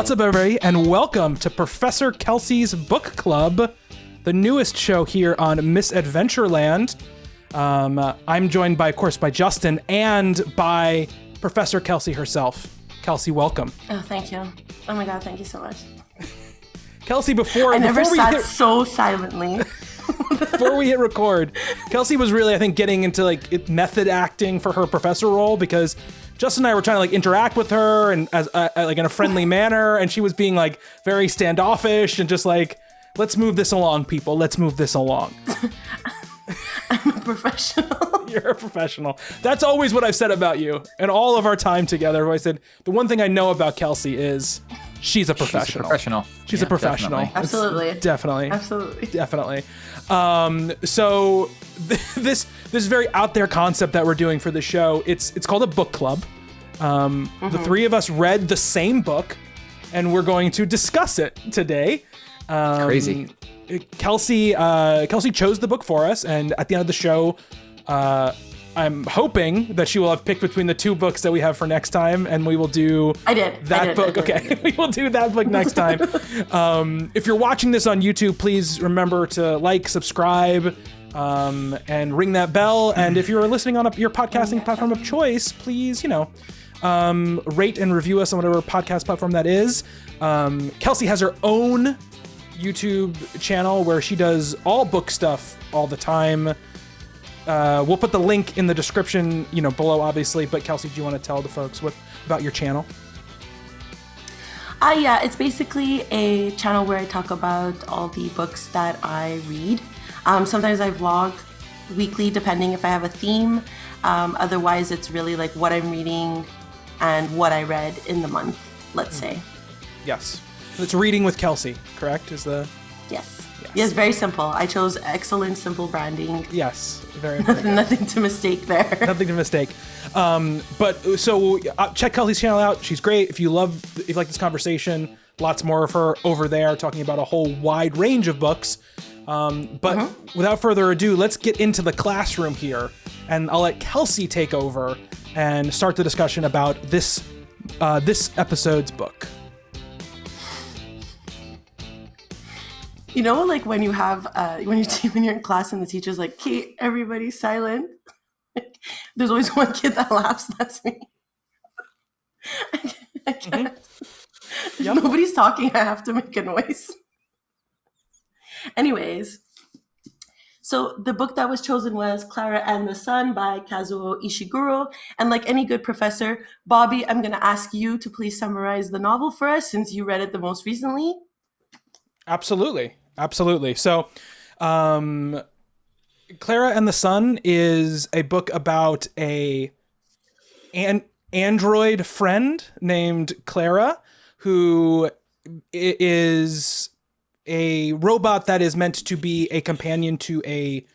What's up, everybody, and welcome to Professor Kelsey's Book Club, the newest show here on Misadventureland. I'm joined, by, of course, by Justin and by Professor Kelsey herself. Kelsey, welcome. Oh, thank you. Oh my God, thank you so much. Kelsey, before never sat so silently. Before we hit record, Kelsey was really, I think, getting into like method acting for her professor role because Justin and I were trying to like interact with her and as like in a friendly manner, and she was being like very standoffish and just like, let's move this along, people. Let's move this along. I'm a professional. You're a professional. That's always what I've said about you. And all of our time together, I said, the one thing I know about Kelsey is she's a professional. She's a professional. Absolutely. Definitely. Absolutely. Definitely. So this very out there concept that we're doing for the show, it's called a book club. The three of us read the same book, and we're going to discuss it today. Crazy. Kelsey chose the book for us, and at the end of the show, I'm hoping that she will have picked between the two books that we have for next time, and we will do that book. We will do that book next time. If you're watching this on YouTube, please remember to like, subscribe, and ring that bell. And if you're listening on your podcasting platform of choice, please, rate and review us on whatever podcast platform that is. Kelsey has her own YouTube channel where she does all book stuff all the time. We'll put the link in the description, below, obviously. But Kelsey, do you want to tell the folks about your channel? Yeah, it's basically a channel where I talk about all the books that I read. Sometimes I vlog weekly, depending if I have a theme. Otherwise, it's really like what I'm reading and what I read in the month, let's say. Yes. It's Reading with Kelsey, correct? Yes, very simple. I chose excellent, simple branding. Yes, very important. Nothing to mistake there. Nothing to mistake. Check Kelsey's channel out. She's great. If you like this conversation, lots more of her over there talking about a whole wide range of books. Without further ado, let's get into the classroom here, and I'll let Kelsey take over and start the discussion about this episode's book. Like when you have when you're in class and the teacher's like, "Okay, everybody silent." There's always one kid that laughs. That's me. I can't. If nobody's talking, I have to make a noise. Anyways, so the book that was chosen was Clara and the Sun by Kazuo Ishiguro. And like any good professor, Bobby, I'm going to ask you to please summarize the novel for us since you read it the most recently. Absolutely. So, Clara and the Sun is a book about an android friend named Clara, who is a robot that is meant to be a companion to a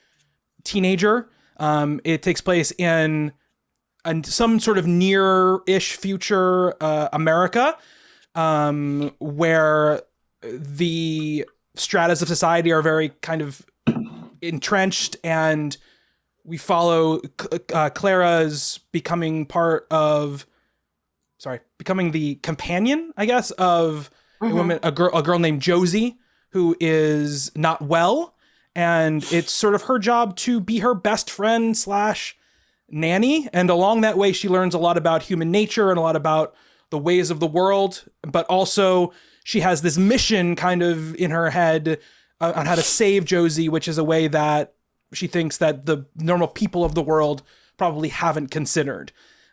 teenager. It takes place in some sort of near-ish future America, where the stratas of society are very kind of entrenched, and we follow Clara's becoming the companion, I guess, of a girl named Josie, who is not well, and it's sort of her job to be her best friend / nanny, and along that way she learns a lot about human nature and a lot about the ways of the world, but also she has this mission kind of in her head on how to save Josie, which is a way that she thinks that the normal people of the world probably haven't considered.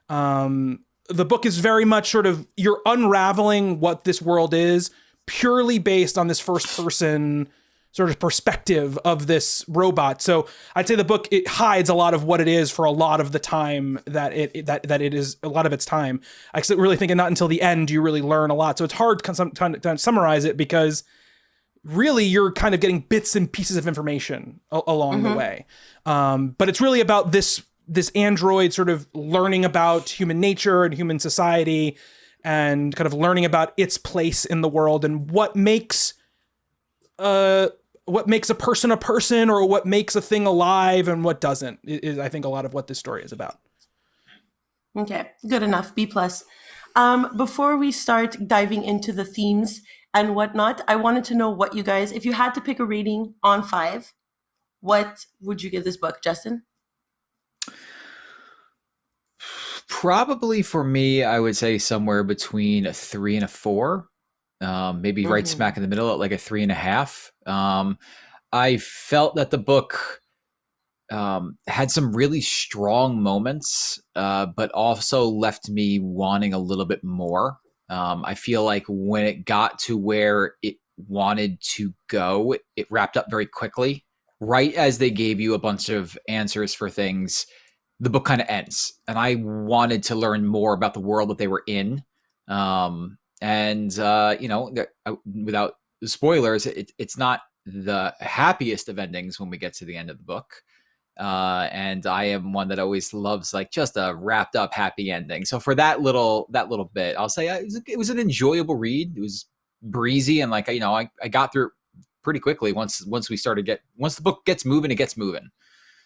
The book is very much sort of, you're unraveling what this world is purely based on this first person sort of perspective of this robot. So I'd say the book, it hides a lot of what it is for a lot of the time that it is, a lot of its time. I really think not until the end do you really learn a lot. So it's hard to summarize it because really you're kind of getting bits and pieces of information along the way. But it's really about this android sort of learning about human nature and human society and kind of learning about its place in the world and what makes a person or what makes a thing alive and what doesn't is I think a lot of what this story is about. Okay, good enough. B+. Before we start diving into the themes and whatnot, I wanted to know what you guys, if you had to pick a rating on 5, what would you give this book, Justin? Probably for me, I would say somewhere between a 3 and a 4. Maybe right smack in the middle at like a 3.5. I felt that the book had some really strong moments, but also left me wanting a little bit more. I feel like when it got to where it wanted to go, it wrapped up very quickly. Right as they gave you a bunch of answers for things, the book kind of ends. And I wanted to learn more about the world that they were in. Without spoilers, it's not the happiest of endings when we get to the end of the book. And I am one that always loves like just a wrapped up happy ending. So for that little bit, I'll say it was an enjoyable read. It was breezy, and like, I got through it pretty quickly once the book gets moving, it gets moving.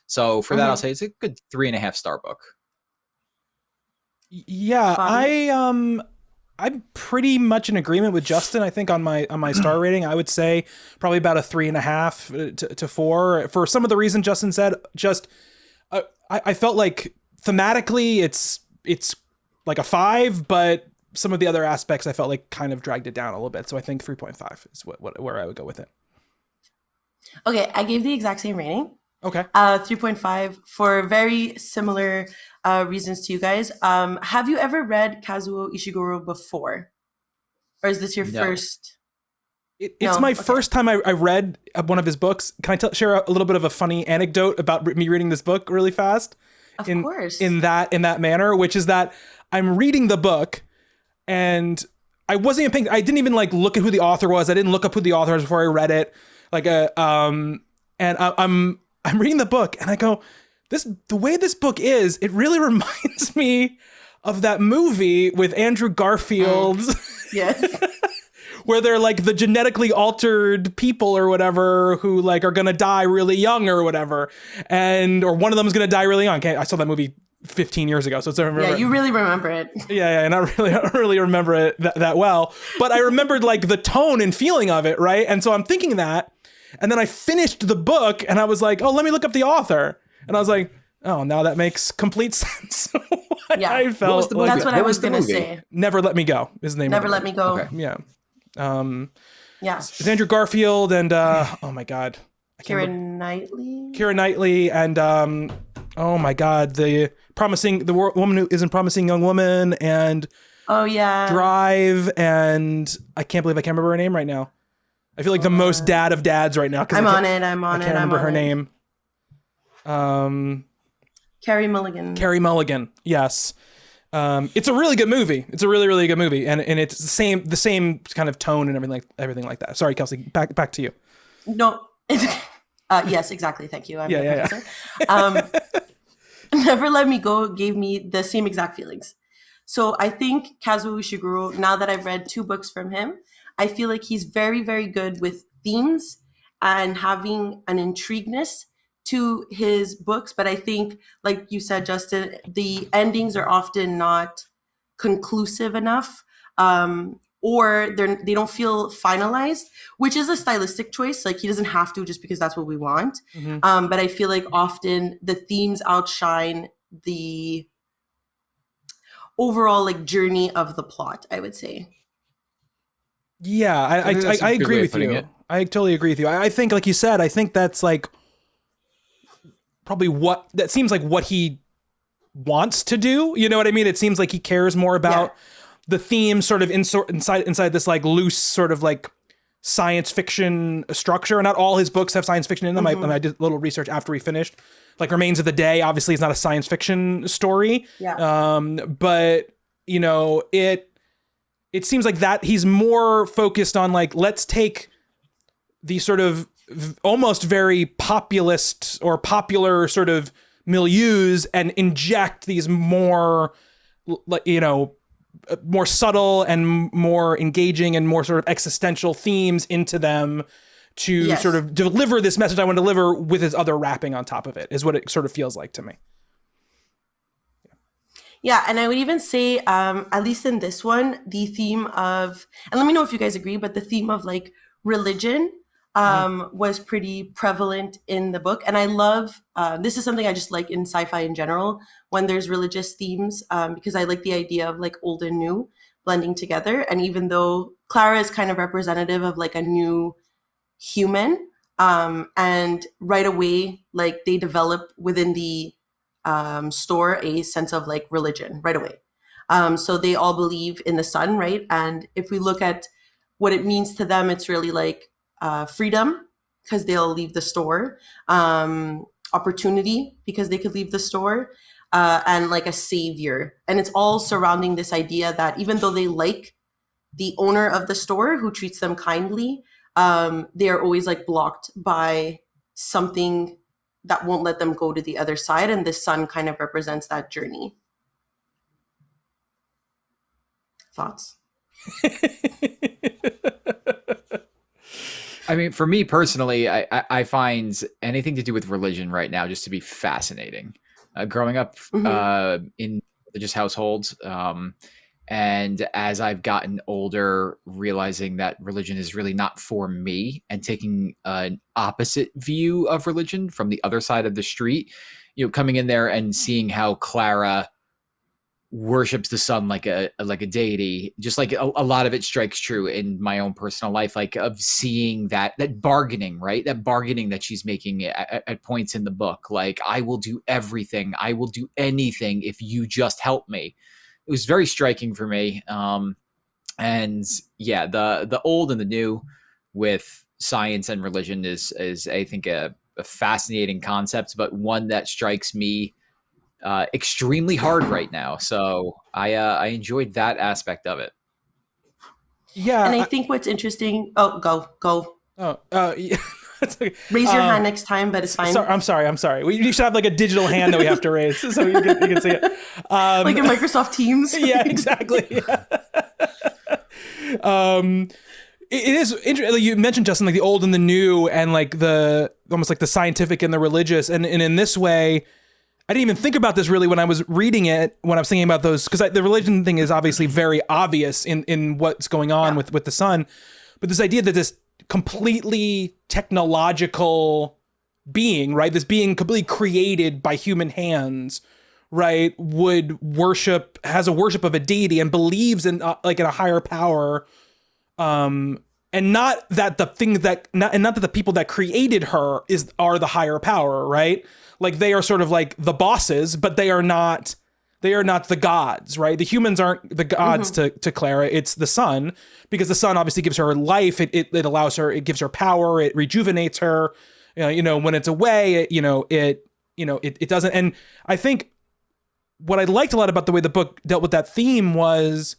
So for that, I'll say it's a good 3.5 star book. Yeah, I'm pretty much in agreement with Justin. I think on my star rating, I would say probably about a 3.5 to 4. For some of the reasons Justin said, I felt like thematically it's like a 5, but some of the other aspects I felt like kind of dragged it down a little bit. So I think 3.5 is where I would go with it. Okay, I gave the exact same rating. Okay. 3.5 for very similar reasons to you guys. Have you ever read Kazuo Ishiguro before? Or is this your first? It's my first time I read one of his books. Can I share a little bit of a funny anecdote about me reading this book really fast? Of course. In that manner, which is that I'm reading the book and I wasn't even I didn't even like look at who the author was. I didn't look up who the author was before I read it. And I'm reading the book and I go, the way this book is, it really reminds me of that movie with Andrew Garfield. Yes. Where they're like the genetically altered people or whatever who like are going to die really young or whatever. Or one of them is going to die really young. Okay, I saw that movie 15 years ago. So it's yeah, you really remember it. Yeah. And I don't really remember it that well, but I remembered like the tone and feeling of it. Right. And so I'm thinking that, and then I finished the book and I was like, oh, let me look up the author. And I was like, oh, now that makes complete sense. Yeah. I felt that's what I was going to say. Never Let Me Go is the name Never of Let Me Go. Okay. Yeah. Yeah. It's Andrew Garfield and oh my God. Keira Knightley. Keira Knightley and oh my God, the woman who isn't promising young woman and oh yeah, Drive, and I can't believe I can't remember her name right now. I feel like the most dad of dads right now. I can't remember her name. Carey Mulligan. Yes. It's a really good movie. It's a really, really good movie. And it's the same kind of tone and everything like that. Sorry, Kelsey, back to you. No. Yes, exactly. Thank you. I'm yeah. Never Let Me Go gave me the same exact feelings. So I think Kazuo Ishiguro, now that I've read 2 books from him, I feel like he's very, very good with themes and having an intrigueness to his books. But I think, like you said, Justin, the endings are often not conclusive enough, or they don't feel finalized, which is a stylistic choice. Like he doesn't have to just because that's what we want. Mm-hmm. But I feel like often the themes outshine the overall like journey of the plot, I would say. Yeah, I agree with you. I totally agree with you. I think, like you said, I think that's like probably that seems like what he wants to do. You know what I mean? It seems like he cares more about the theme sort of inside this like loose sort of like science fiction structure. And not all his books have science fiction in them. Mm-hmm. I did a little research after we finished. Like Remains of the Day, obviously, is not a science fiction story. Yeah. But you know, it seems like that he's more focused on like, let's take the sort of almost very populist or popular sort of milieus and inject these more, you know, more subtle and more engaging and more sort of existential themes into them to sort of deliver this message I want to deliver with his other wrapping on top of it, is what it sort of feels like to me. Yeah, and I would even say, at least in this one, the theme of, and let me know if you guys agree, but the theme of like religion was pretty prevalent in the book. And I love, this is something I just like in sci-fi in general, when there's religious themes, because I like the idea of like old and new blending together. And even though Clara is kind of representative of like a new human, and right away, like they develop within the store a sense of like religion right away. So they all believe in the sun, right? And if we look at what it means to them, it's really like freedom, because they'll leave the store, opportunity, because they could leave the store, and like a savior. And it's all surrounding this idea that even though they like the owner of the store who treats them kindly, they are always like blocked by something that won't let them go to the other side. And the sun kind of represents that journey. Thoughts? I mean, for me personally, I find anything to do with religion right now just to be fascinating. Growing up in religious households, and as I've gotten older, realizing that religion is really not for me, and taking an opposite view of religion from the other side of the street, coming in there and seeing how Clara worships the sun like a deity, just like a lot of it strikes true in my own personal life, like of seeing that bargaining, right? That bargaining that she's making at points in the book. Like, I will do everything. I will do anything if you just help me. It was very striking for me. And yeah, the old and the new with science and religion is I think a fascinating concept, but one that strikes me extremely hard right now. So I enjoyed that aspect of it. Yeah. And I think what's interesting, go. Yeah. Okay. Raise your hand next time, but it's fine. I'm sorry. You should have like a digital hand that we have to raise so you can see it. Like in Microsoft Teams. Yeah, exactly. Yeah. It is interesting. Like you mentioned, Justin, like the old and the new, and like the almost like the scientific and the religious, and in this way, I didn't even think about this really when I was reading it, when I was thinking about those, because the religion thing is obviously very obvious in what's going on with the sun, but this idea that this completely technological being, right, this being completely created by human hands, right, has a worship of a deity and believes in like in a higher power, and not that the people that created her are the higher power, right? Like they are sort of like the bosses, but they are not the gods, right? The humans aren't the gods to Clara. It's the sun, because the sun obviously gives her life. It allows her, it gives her power. It rejuvenates her. When it's away, it doesn't. And I think what I liked a lot about the way the book dealt with that theme was,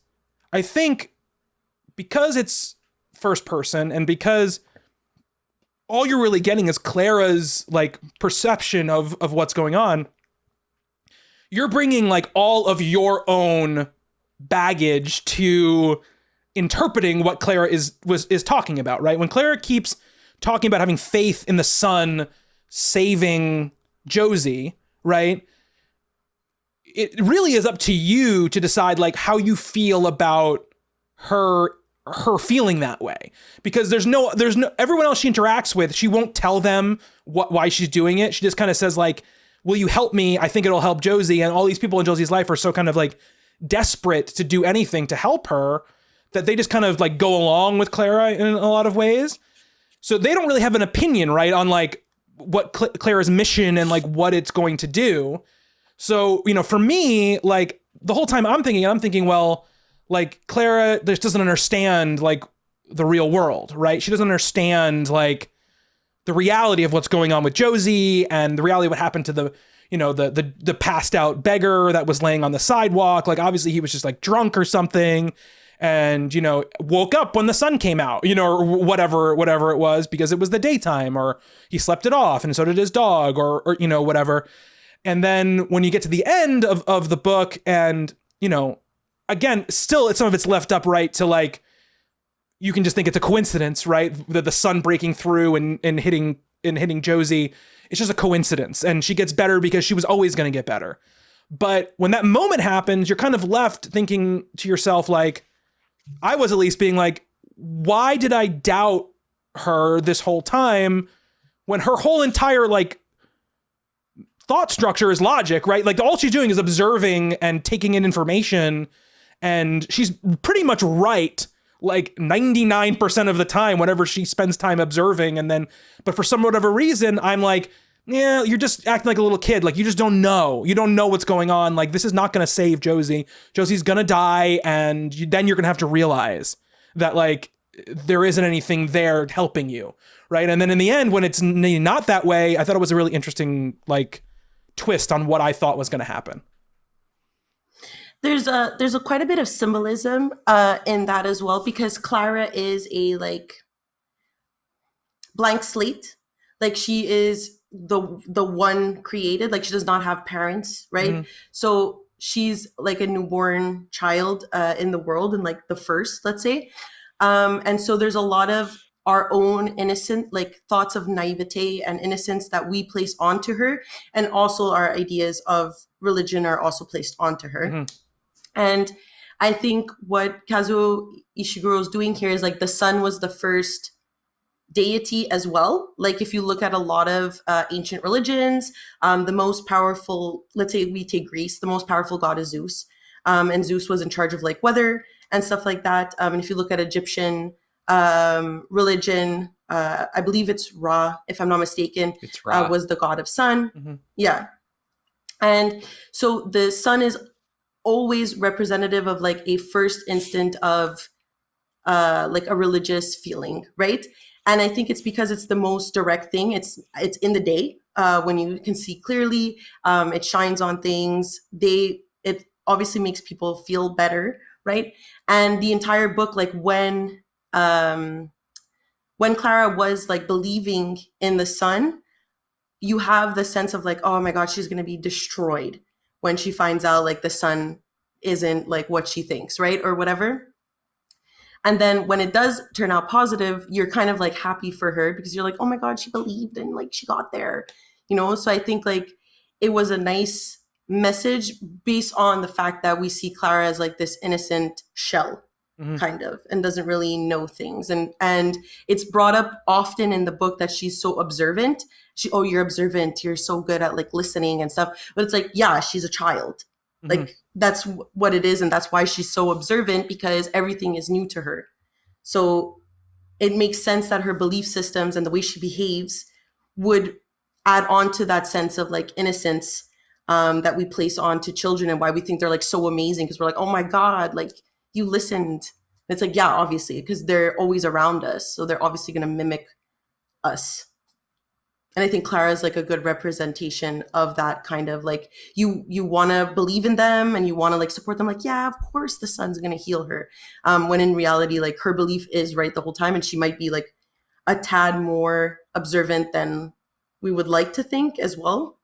I think because it's first person and because all you're really getting is Clara's like perception of what's going on, you're bringing like all of your own baggage to interpreting what Clara is talking about, right? When Clara keeps talking about having faith in the sun saving Josie, right? It really is up to you to decide like how you feel about her feeling that way, because there's no everyone else she interacts with, she won't tell them why she's doing it. She just kind of says like, will you help me? I think it'll help Josie. And all these people in Josie's life are so kind of like desperate to do anything to help her that they just kind of like go along with Clara in a lot of ways. So they don't really have an opinion, right, on like what Clara's mission and like what it's going to do. So, for me, like the whole time I'm thinking, well, like Clara just doesn't understand like the real world, right? She doesn't understand like the reality of what's going on with Josie and the reality of what happened to the, the passed out beggar that was laying on the sidewalk. Like obviously he was just like drunk or something and, woke up when the sun came out, or whatever it was, because it was the daytime, or he slept it off and so did his dog or whatever. And then when you get to the end of the book and, again, still some of it's left up, right, to like, you can just think it's a coincidence, right? That the sun breaking through and hitting Josie. It's just a coincidence. And she gets better because she was always going to get better. But when that moment happens, you're kind of left thinking to yourself, like, I was at least being like, why did I doubt her this whole time when her whole entire like thought structure is logic, right? Like all she's doing is observing and taking in information, and she's pretty much right like 99% of the time whenever she spends time observing. And then, but for some whatever reason, I'm like, yeah, you're just acting like a little kid. Like you just don't know. You don't know what's going on. Like this is not going to save Josie. Josie's going to die. And then you're going to have to realize that like there isn't anything there helping you. Right. And then in the end, when it's not that way, I thought it was a really interesting like twist on what I thought was going to happen. There's a quite a bit of symbolism in that as well, because Clara is a like blank slate. Like she is the one created, like she does not have parents, right? Mm-hmm. So she's like a newborn child in the world, and like the first, let's say. And so there's a lot of our own innocent like thoughts of naivete and innocence that we place onto her, and also our ideas of religion are also placed onto her. Mm-hmm. And I think what Kazuo Ishiguro is doing here is like the sun was the first deity as well. Like if you look at a lot of ancient religions, the most powerful, let's say we take Greece, the most powerful god is Zeus. And Zeus was in charge of like weather and stuff like that. And if you look at Egyptian religion, I believe it's Ra, if I'm not mistaken, it's Ra. Was the god of sun. Mm-hmm. Yeah. And so the sun is always representative of like a first instant of like a religious feeling, right? And I think it's because it's the most direct thing. It's in the day when you can see clearly. It shines on things. It obviously makes people feel better, right? And the entire book, like when Clara was like believing in the sun, you have the sense of like, oh my God, she's going to be destroyed when she finds out like the sun isn't like what she thinks, right? Or whatever. And then when it does turn out positive, you're kind of like happy for her because you're like, oh my God, she believed and like she got there, you know? So I think like it was a nice message based on the fact that we see Clara as like this innocent shell, mm-hmm. kind of, and doesn't really know things. And it's brought up often in the book that she's so observant. Oh, you're observant. You're so good at like listening and stuff. But it's like, yeah, she's a child. Mm-hmm. Like that's what it is. And that's why she's so observant, because everything is new to her. So it makes sense that her belief systems and the way she behaves would add on to that sense of like innocence that we place on to children, and why we think they're like so amazing, because we're like, oh my God, like you listened. It's like, yeah, obviously, because they're always around us. So they're obviously going to mimic us. And I think Clara is like a good representation of that kind of like, you want to believe in them and you want to like support them. Like, yeah, of course the sun's going to heal her. When in reality, like her belief is right the whole time. And she might be like a tad more observant than we would like to think as well.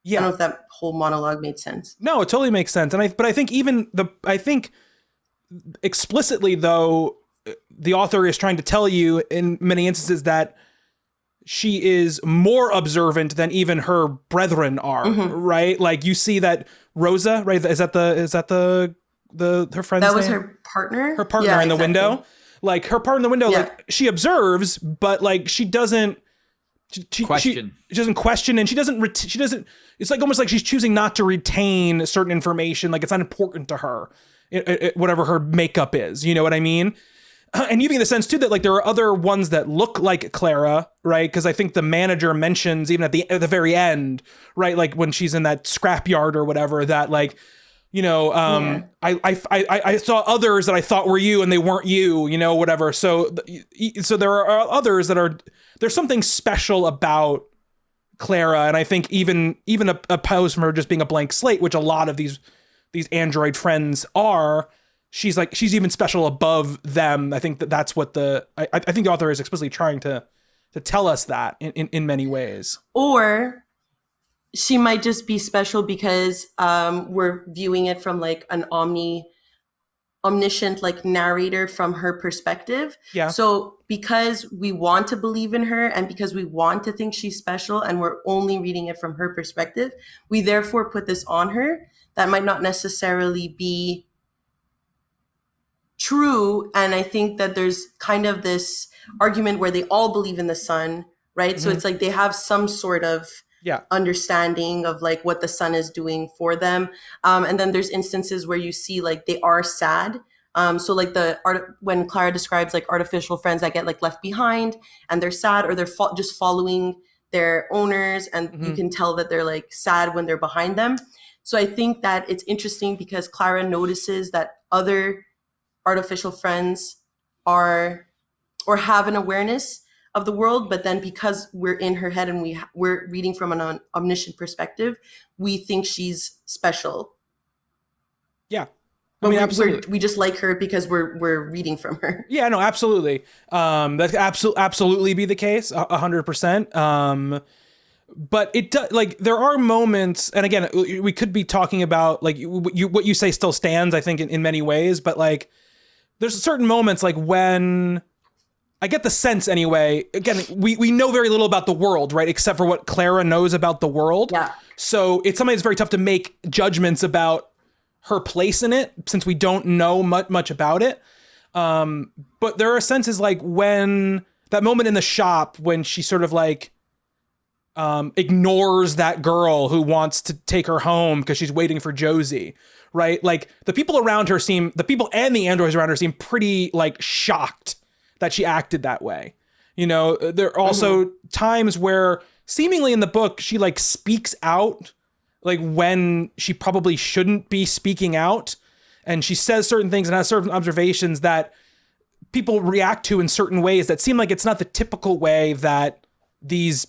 Yeah. I don't know if that whole monologue made sense. No, it totally makes sense. But I think explicitly though, the author is trying to tell you in many instances that she is more observant than even her brethren are, mm-hmm. right? Like you see that Rosa, right? Is that her friend's That was name? her partner? Her partner in the window. Like her partner in the window, like she observes, but like she doesn't question. She doesn't question, and she doesn't, it's like almost like she's choosing not to retain certain information. Like it's not important to her, whatever her makeup is, you know what I mean? And you get the sense too that like there are other ones that look like Clara, right? Because I think the manager mentions even at the very end, right? Like when she's in that scrapyard or whatever, that like, you know, I saw others that I thought were you and they weren't you, you know, whatever. So there are others that are, there's something special about Clara, and I think even opposed from her just being a blank slate, which a lot of these android friends are. She's even special above them. I think that's what I think the author is explicitly trying to tell us that in many ways. Or she might just be special because we're viewing it from like an omniscient like narrator from her perspective. Yeah. So because we want to believe in her and because we want to think she's special and we're only reading it from her perspective, we therefore put this on her that might not necessarily be true. And I think that there's kind of this argument where they all believe in the sun, right? So it's like they have some sort of understanding of like what the sun is doing for them. And then there's instances where you see like they are sad. So like when Clara describes like artificial friends that get like left behind and they're sad or they're just following their owners, and you can tell that they're like sad when they're behind them. So I think that it's interesting because Clara notices that other artificial friends are or have an awareness of the world, but then because we're in her head and we're reading from an omniscient perspective, we think she's special. Yeah. But I mean, absolutely. We just like her because we're reading from her. Yeah, no, absolutely. That absolutely be the case, 100%. But it does, like, there are moments, and again, we could be talking about like what you say still stands, I think, in many ways, but like, there's certain moments like when I get the sense anyway, again, we know very little about the world, right? Except for what Clara knows about the world. Yeah. So it's something that's very tough to make judgments about her place in it since we don't know much about it. But there are senses like when that moment in the shop when she sort of like ignores that girl who wants to take her home because she's waiting for Josie, right? Like the people and the androids around her seem pretty like shocked that she acted that way. You know, there are also times where seemingly in the book, she like speaks out like when she probably shouldn't be speaking out. And she says certain things and has certain observations that people react to in certain ways that seem like it's not the typical way that these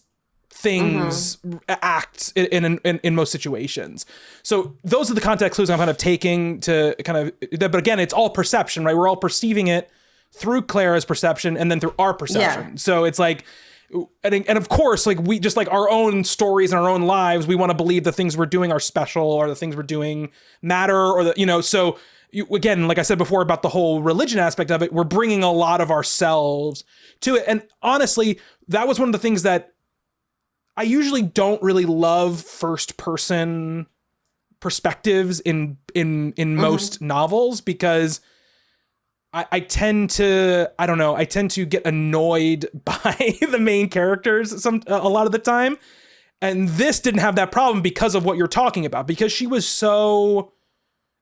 things act in most situations. So those are the context clues I'm kind of taking to kind of, but again, it's all perception, right? We're all perceiving it through Clara's perception and then through our perception. Yeah. So it's like, and of course, like we just like our own stories and our own lives, we want to believe the things we're doing are special or the things we're doing matter or the, you know, so again, like I said before about the whole religion aspect of it, we're bringing a lot of ourselves to it. And honestly, that was one of the things that I usually don't really love first person perspectives in most novels because I tend to get annoyed by the main characters a lot of the time. And this didn't have that problem because of what you're talking about, because she was so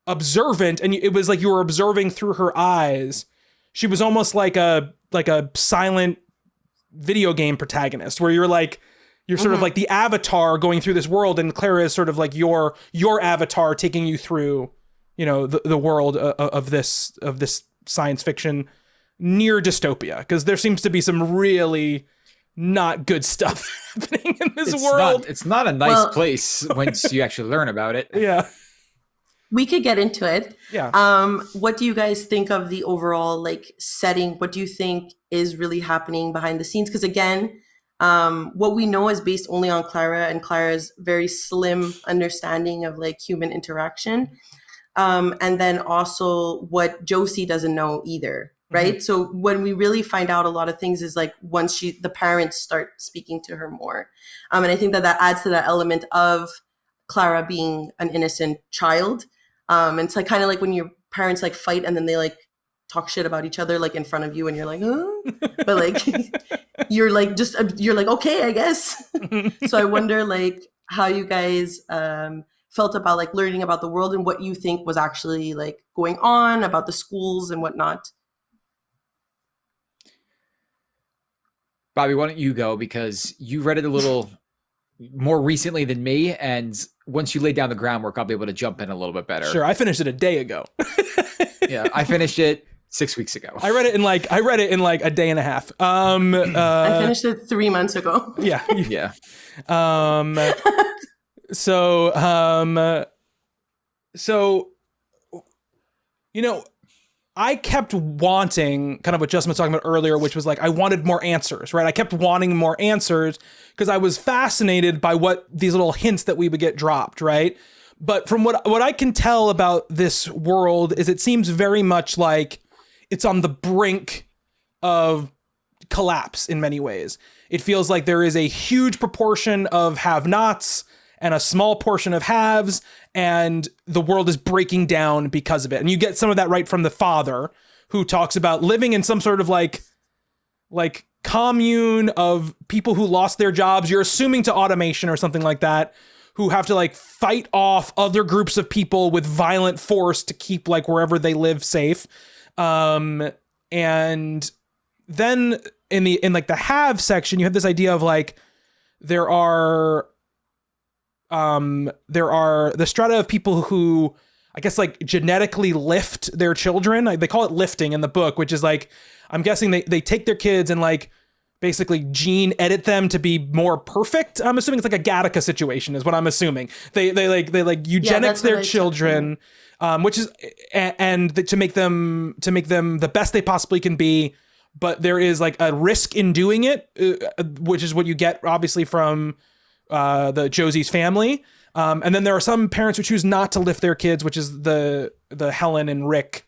observant and it was like you were observing through her eyes. She was almost like a silent video game protagonist where you're sort of like the avatar going through this world, and Clara is sort of like your avatar taking you through, you know, the world of this science fiction near dystopia, because there seems to be some really not good stuff happening in this world. It's not a nice place once you actually learn about it. Yeah. We could get into it. Yeah. What do you guys think of the overall like setting? What do you think is really happening behind the scenes? Because again, what we know is based only on Clara and Clara's very slim understanding of like human interaction. And then also what Josie doesn't know either, right? So when we really find out a lot of things is like once the parents start speaking to her more. And I think that adds to that element of Clara being an innocent child. And it's like kind of like when your parents like fight and then they like talk shit about each other like in front of you and you're like, huh? But like you're like okay, I guess. So I wonder like how you guys felt about like learning about the world and what you think was actually like going on about the schools and whatnot. Bobby, why don't you go, because you read it a little more recently than me, and once you lay down the groundwork, I'll be able to jump in a little bit better. Sure, I finished it a day ago. Yeah, I finished it 6 weeks ago. I read it in like a day and a half. I finished it 3 months ago. Yeah. Yeah. So, you know, I kept wanting kind of what Justin was talking about earlier, which was like, I wanted more answers, right? I kept wanting more answers because I was fascinated by what these little hints that we would get dropped, right? But from what I can tell about this world is it seems very much like it's on the brink of collapse in many ways. It feels like there is a huge proportion of have-nots and a small portion of haves, and the world is breaking down because of it. And you get some of that right from the father, who talks about living in some sort of like commune of people who lost their jobs. You're assuming to automation or something like that, who have to like fight off other groups of people with violent force to keep like wherever they live safe. And then in like the have section, you have this idea of like, there are the strata of people who I guess like genetically lift their children. They call it lifting in the book, which is like, I'm guessing they take their kids and like basically gene edit them to be more perfect. I'm assuming it's like a Gattaca situation is what I'm assuming. They eugenics their children, which is, to make them the best they possibly can be. But there is like a risk in doing it, which is what you get obviously from the Josie's family. And then there are some parents who choose not to lift their kids, which is the Helen and Rick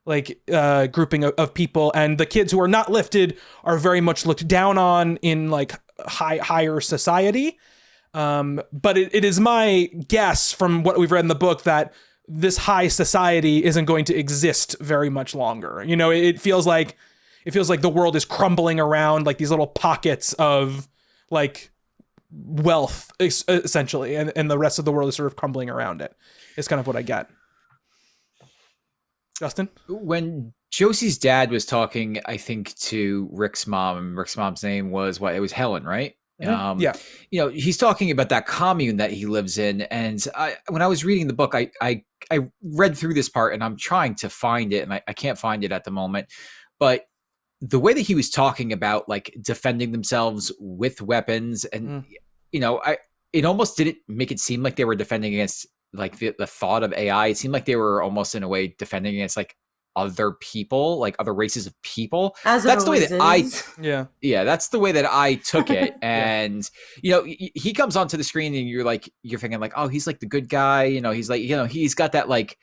grouping of people, and the kids who are not lifted are very much looked down on in like higher society. But it is my guess from what we've read in the book that this high society isn't going to exist very much longer. You know, it feels like the world is crumbling around like these little pockets of like wealth essentially, and the rest of the world is sort of crumbling around it. It's kind of what I get. Justin? When Josie's dad was talking, I think, to Rick's mom, and Rick's mom's name was it was Helen, right? Mm-hmm. Yeah. You know, he's talking about that commune that he lives in. And when I was reading the book, I read through this part and I'm trying to find it, and I can't find it at the moment. But the way that he was talking about like defending themselves with weapons, and you know, it almost didn't make it seem like they were defending against like the thought of AI. It seemed like they were almost in a way defending against like other people, like other races of people. That's the way that that's the way that I took it. And you know, he comes onto the screen and you're thinking like, oh, he's like the good guy. You know, he's like, you know, he's got that like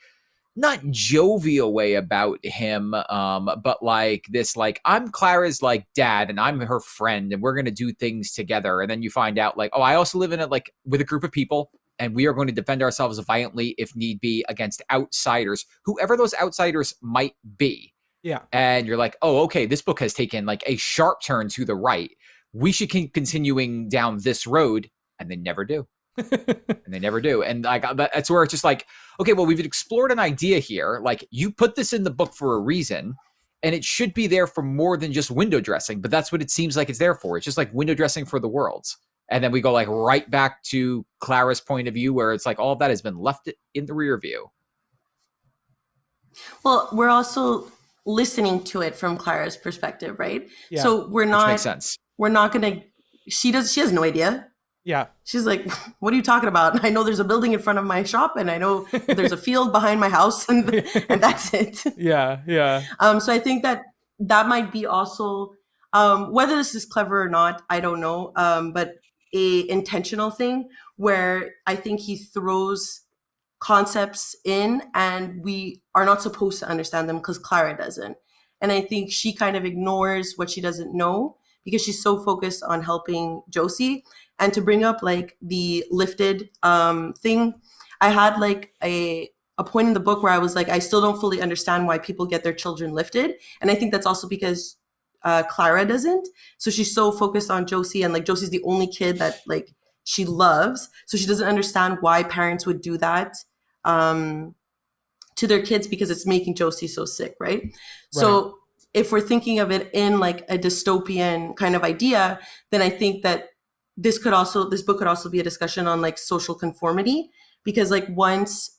not jovial way about him, but like this, like, I'm Clara's like dad and I'm her friend and we're going to do things together. And then you find out like, oh, I also live in it like with a group of people and we are going to defend ourselves violently if need be against outsiders, whoever those outsiders might be. Yeah. And you're like, oh, okay, this book has taken like a sharp turn to the right. We should keep continuing down this road. And they never do. And they never do. And like, that's where it's just like, okay, well, we've explored an idea here. Like, you put this in the book for a reason, and it should be there for more than just window dressing, but that's what it seems like it's there for. It's just like window dressing for the worlds. And then we go like right back to Clara's point of view, where it's like all of that has been left in the rear view. Well, we're also listening to it from Clara's perspective, right? Yeah. So we're not, which makes sense. We're not going to, she has no idea. Yeah. She's like, what are you talking about? I know there's a building in front of my shop and I know there's a field behind my house and that's it. Yeah. Yeah. So I think that might be also, whether this is clever or not, I don't know. But a intentional thing where I think he throws concepts in and we are not supposed to understand them because Clara doesn't. And I think she kind of ignores what she doesn't know because she's so focused on helping Josie. And to bring up like the lifted thing, I had like a point in the book where I was like, I still don't fully understand why people get their children lifted. And I think that's also because Clara doesn't. So she's so focused on Josie, and like Josie's the only kid that like she loves. So she doesn't understand why parents would do that to their kids because it's making Josie so sick, right? So if we're thinking of it in like a dystopian kind of idea, then I think that this book could also be a discussion on like social conformity, because like once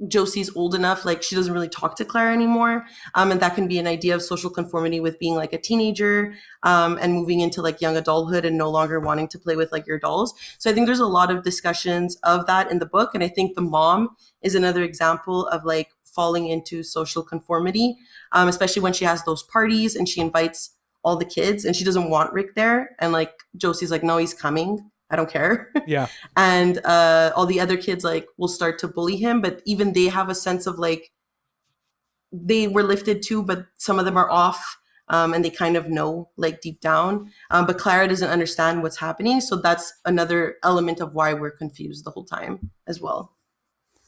Josie's old enough, like she doesn't really talk to Clara anymore. And that can be an idea of social conformity with being like a teenager and moving into like young adulthood and no longer wanting to play with like your dolls. So I think there's a lot of discussions of that in the book. And I think the mom is another example of like falling into social conformity, especially when she has those parties and she invites all the kids and she doesn't want Rick there. And like Josie's like, no, he's coming. I don't care. Yeah. And all the other kids like will start to bully him, but even they have a sense of like they were lifted too, but some of them are off. And they kind of know like deep down. But Clara doesn't understand what's happening. So that's another element of why we're confused the whole time as well.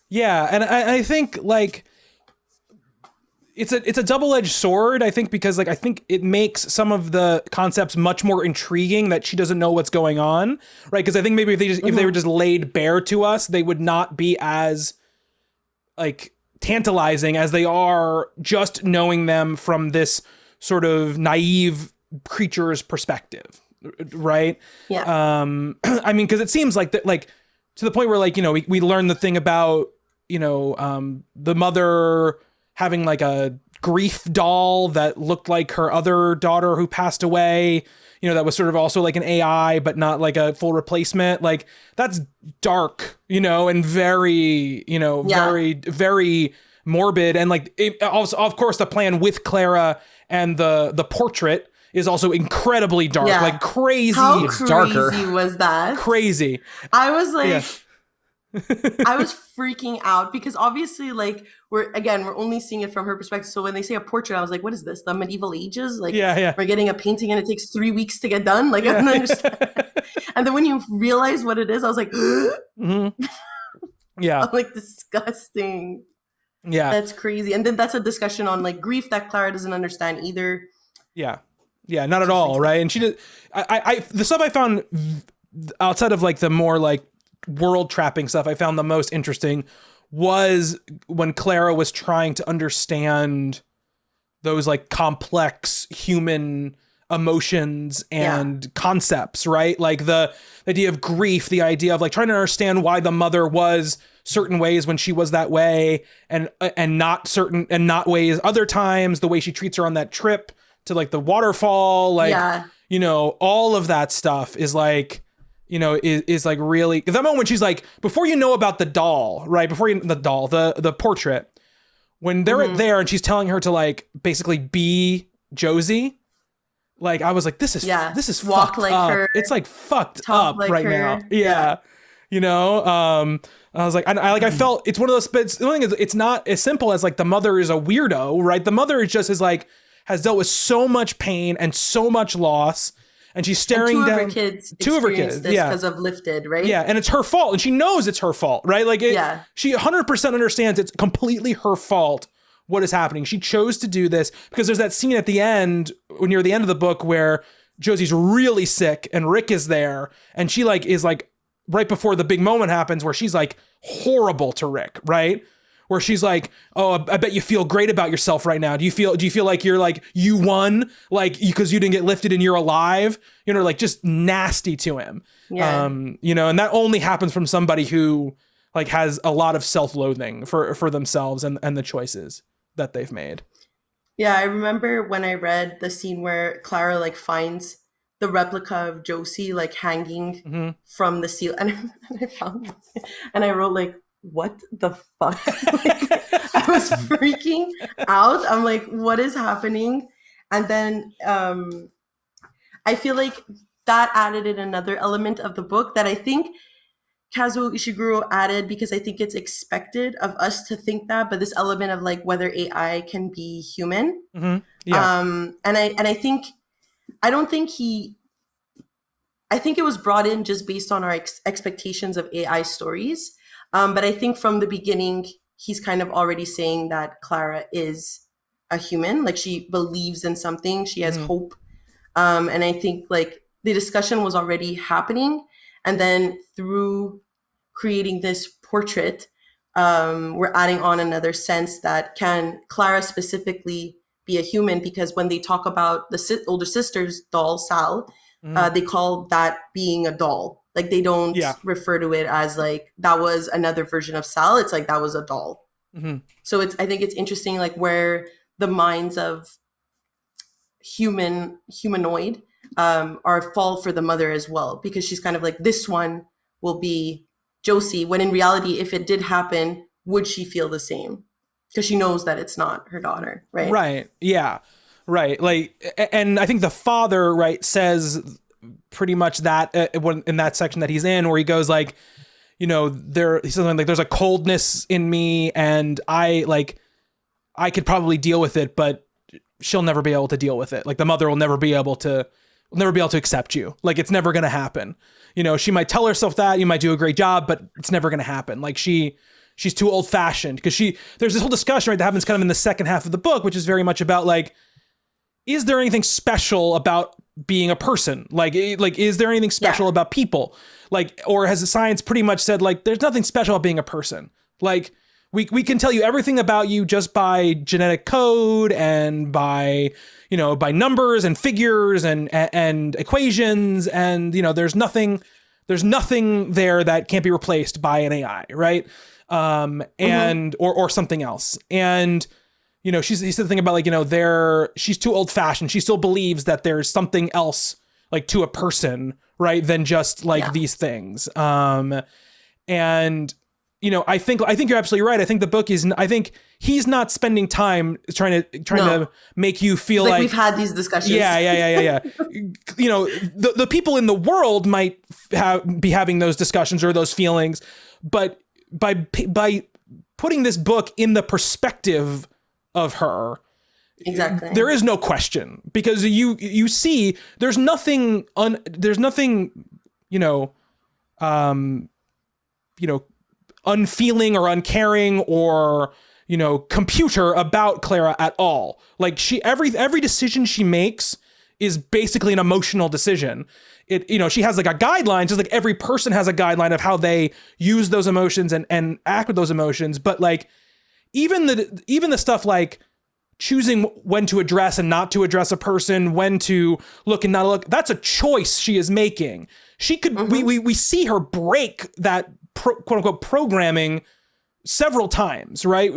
Yeah. And I think like it's a double-edged sword, I think, because like I think it makes some of the concepts much more intriguing that she doesn't know what's going on, right? Because I think maybe if they were just laid bare to us, they would not be as like tantalizing as they are just knowing them from this sort of naive creature's perspective, right? Yeah. I mean, because it seems like that, like to the point where like we learn the thing about the mother having like a grief doll that looked like her other daughter who passed away, that was sort of also like an AI, but not like a full replacement. Like that's dark, and very, very, very morbid. And like, also, of course, the plan with Clara and the portrait is also incredibly dark, like crazy. How it's crazy darker. Was that? Crazy. I was like, I was freaking out because obviously like we're only seeing it from her perspective. So when they say a portrait, I was like, what is this? The medieval ages? Like we're getting a painting and it takes 3 weeks to get done. Like I don't understand. And then when you realize what it is, I was like, mm-hmm. Yeah. I'm like disgusting. Yeah. That's crazy. And then that's a discussion on like grief that Clara doesn't understand either. Yeah. Yeah, not at all, right? And she did the stuff I found outside of like the more like world trapping stuff I found the most interesting was when Clara was trying to understand those like complex human emotions and concepts, right? Like the idea of grief, the idea of like trying to understand why the mother was certain ways when she was that way and not ways other times, the way she treats her on that trip to like the waterfall, like all of that stuff is like is like really that moment when she's like, before you know about the doll, right? Before you the doll, the portrait, when they're there and she's telling her to like basically be Josie, like I was like, this is walk fucked like up. her, it's like fucked up like right her. now. Yeah. I was like, I felt it's one of those, but the only thing is it's not as simple as like the mother is a weirdo, right? The mother is just has dealt with so much pain and so much loss. And she's staring down two of her kids because of lifted, right? Yeah. And it's her fault. And she knows it's her fault, right? Like she 100% understands it's completely her fault what is happening. She chose to do this because there's that scene at the end when you're at the end of the book where Josie's really sick and Rick is there. And she like is like right before the big moment happens where she's like horrible to Rick, right? Where she's like, oh, I bet you feel great about yourself right now. Do you feel like you're like, you won, like, because you didn't get lifted and you're alive, like just nasty to him. Yeah. And that only happens from somebody who like has a lot of self-loathing for themselves and the choices that they've made. Yeah. I remember when I read the scene where Clara like finds the replica of Josie like hanging from the ceiling. And I found it and I wrote like, what the fuck? Like, I was freaking out. I'm like, what is happening? And then I feel like that added in another element of the book that I think Kazuo Ishiguro added because I think it's expected of us to think that, but this element of like whether AI can be human. Mm-hmm. Yeah. And I think I think it was brought in just based on our expectations of AI stories. But I think from the beginning, he's kind of already saying that Clara is a human, like she believes in something, she has hope. And I think like the discussion was already happening. And then through creating this portrait, we're adding on another sense that can Clara specifically be a human? Because when they talk about the older sister's doll, Sal, they call that being a doll. Like they don't refer to it as like that was another version of Sal. It's like that was a doll. Mm-hmm. So I think it's interesting like where the minds of humanoid are fall for the mother as well, because she's kind of like, this one will be Josie, when in reality, if it did happen, would she feel the same? Because she knows that it's not her daughter, right? Right. Yeah. Right. Like, and I think the father, right, says pretty much that in that section that he's in, where he goes like, he says something like, there's a coldness in me, and I could probably deal with it, but she'll never be able to deal with it. Like the mother will never be able to accept you. Like it's never going to happen. She might tell herself that you might do a great job, but it's never going to happen. Like she's too old fashioned, because there's this whole discussion, right, that happens kind of in the second half of the book, which is very much about like, is there anything special about being a person? Like, is there anything special about people? Like, or has the science pretty much said like, there's nothing special about being a person? Like we can tell you everything about you just by genetic code and by numbers and figures and equations. And, there's nothing there that can't be replaced by an AI. Right. And, or something else. And, he said the thing about like, she's too old fashioned. She still believes that there's something else like to a person, right, than just like these things. And, I think you're absolutely right. I think the book I think he's not spending time trying to make you feel like we've had these discussions. Yeah. The people in the world might be having those discussions or those feelings, but by putting this book in the perspective of her, exactly, there is no question, because you see there's nothing unfeeling or uncaring or computer about Clara at all. Like every decision she makes is basically an emotional decision. She has like a guideline, just like every person has a guideline of how they use those emotions and act with those emotions. But like even the stuff like choosing when to address and not to address a person, when to look and not look, that's a choice she is making. She could, we see her break that quote unquote programming several times, right?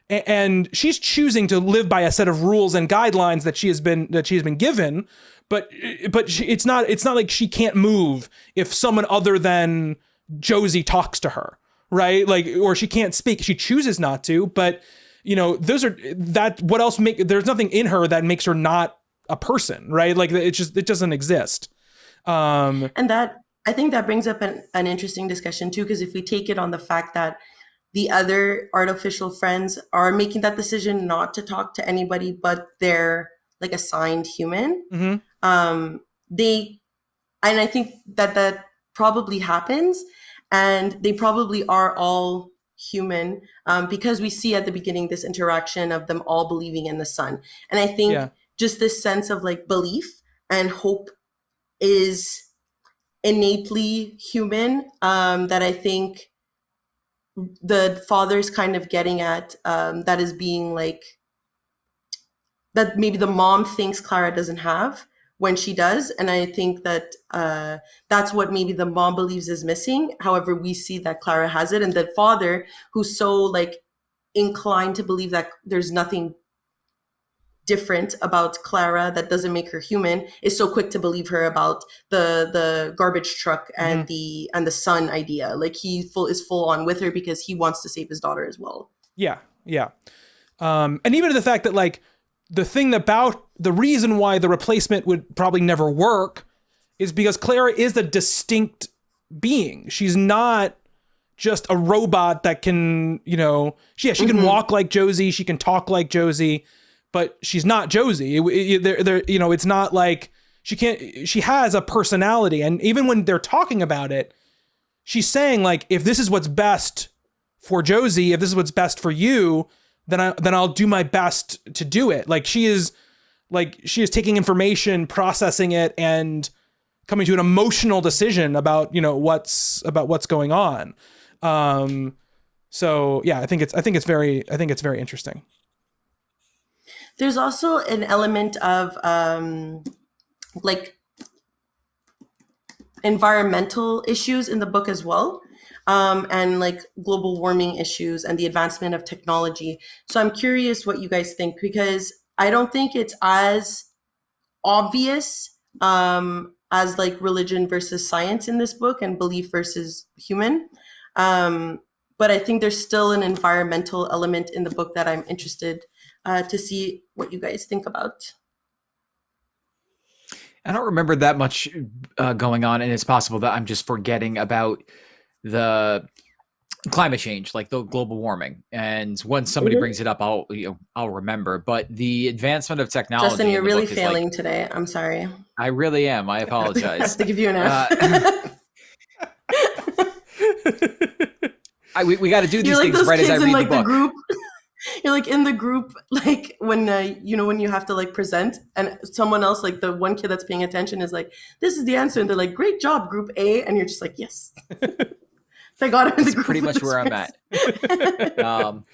And she's choosing to live by a set of rules and guidelines that she has been given, but it's not like she can't move if someone other than Josie talks to her, right? Like, or she can't speak. She chooses not to, but there's nothing in her that makes her not a person, right? Like it doesn't exist. And that, I think that brings up an interesting discussion too, because if we take it on the fact that the other artificial friends are making that decision not to talk to anybody but their like assigned human, and I think that probably happens, and they probably are all human, because we see at the beginning this interaction of them all believing in the sun. And I think just this sense of like belief and hope is innately human, that I think the father's kind of getting at, that is being like, that maybe the mom thinks Clara doesn't have when she does. And I think that that's what maybe the mom believes is missing. However, we see that Clara has it, and the father, who's so like inclined to believe that there's nothing different about Clara that doesn't make her human, is so quick to believe her about the garbage truck and the sun idea. Like he is full on with her because he wants to save his daughter as well. Yeah. And even to the fact that like the thing about the reason why the replacement would probably never work is because Clara is a distinct being. She's not just a robot that can, she can walk like Josie, she can talk like Josie, but she's not Josie. It's not like she has a personality. And even when they're talking about it, she's saying like, if this is what's best for Josie, if this is what's best for you, then I'll do my best to do it. Like she is taking information, processing it, and coming to an emotional decision about, what's going on. So yeah, I think it's very interesting. There's also an element of like environmental issues in the book as well, and like global warming issues and the advancement of technology. So I'm curious what you guys think, because I don't think it's as obvious as like religion versus science in this book and belief versus human. But I think there's still an environmental element in the book that I'm interested to see what you guys think about. I don't remember that much going on, and it's possible that I'm just forgetting about the climate change, like the global warming. And when somebody brings it up, I'll remember. But the advancement of Justin, technology you're in the really book is like, failing today. I'm sorry. I really am. I I have apologize. to give you an F. We got to do You're these like things those right as I kids in read the like the book. group. You're like in the group, like when when you have to like present, and someone else, like the one kid that's paying attention, is like, "This is the answer," and they're like, "Great job, Group A," and you're just like, "Yes, I got it in the That's group." pretty with much this where I'm person. at.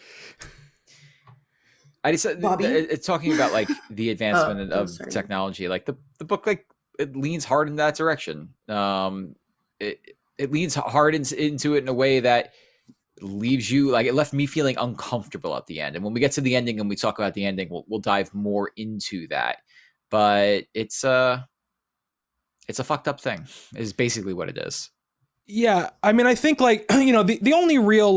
I just Bobby? it's talking about like the advancement Oh, of sorry. technology. Like the book, like it leans hard in that direction. It leans hard into it in a way that leaves you like, it left me feeling uncomfortable at the end. And when we get to the ending and we talk about the ending, we'll dive more into that. But it's a fucked up thing is basically what it is. Yeah, I mean, I think like the only real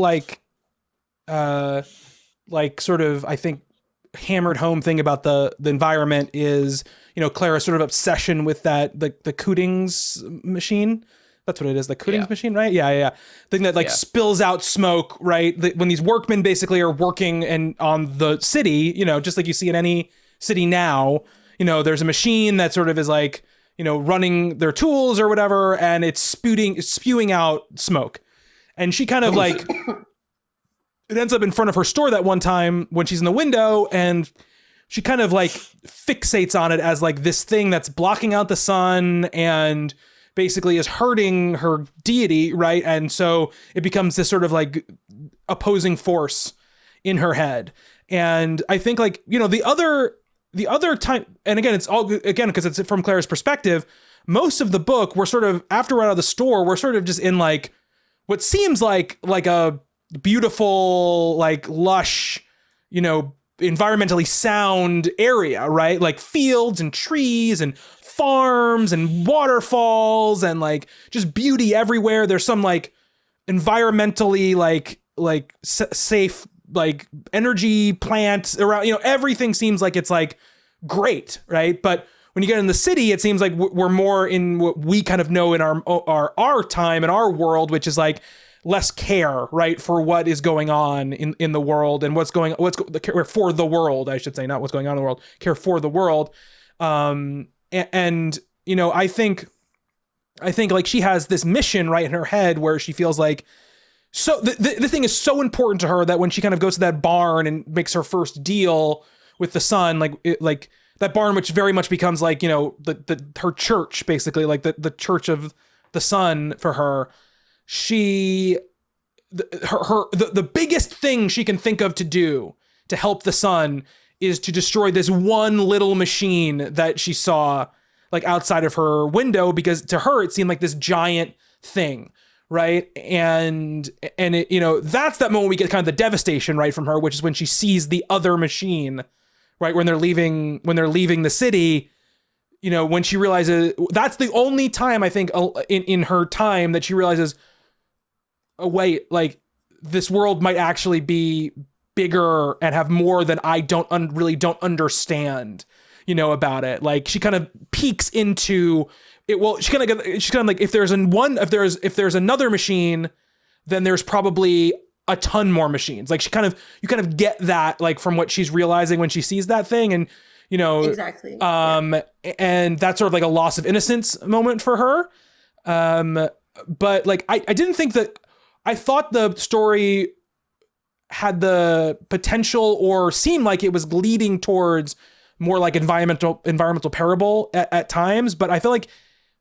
sort of, I think, hammered home thing about the environment is Clara's sort of obsession with that the Cootings machine. That's what it is, the Cootings machine, right? Yeah. Thing that spills out smoke, right? When these workmen basically are working and on the city, just like you see in any city now, there's a machine that sort of is like, running their tools or whatever, and it's spewing out smoke. And she kind of like, it ends up in front of her store that one time when she's in the window, and she kind of like fixates on it as like this thing that's blocking out the sun and basically is hurting her deity, right? And so it becomes this sort of like opposing force in her head. And I think like, the other time, and again, it's all, again, because it's from Clara's perspective, most of the book, we're sort of, after we're out of the store, we're sort of just in like, what seems like a beautiful, like lush, environmentally sound area, right? Like fields and trees and farms and waterfalls and like just beauty everywhere. There's some like environmentally like safe like energy plants around, everything seems like it's like great, right? But when you get in the city, it seems like we're more in what we kind of know in our time and our world, which is like less care, right, for what is going on in the world and care for the world, I should say, not what's going on in the world, care for the world. And I think like she has this mission right in her head where she feels like, so the thing is so important to her that when she kind of goes to that barn and makes her first deal with the sun, like that barn, which very much becomes like, her church, basically, like the church of the sun for her. The biggest thing she can think of to do to help the sun is to destroy this one little machine that she saw like outside of her window, because to her it seemed like this giant thing, right? And it, that's that moment we get kind of the devastation, right, from her, which is when she sees the other machine, right, when they're leaving the city. When she realizes, that's the only time I think in her time that she realizes, oh wait, like this world might actually be bigger and have more than I really don't understand, about it. Like she kind of peeks into it. Well, she's kind of like, if there's another machine, then there's probably a ton more machines. Like you kind of get that, like, from what she's realizing when she sees that thing. And exactly. And that's sort of like a loss of innocence moment for her. But like I didn't think that, I thought the story had the potential or seemed like it was leading towards more like environmental parable at times. But I feel like,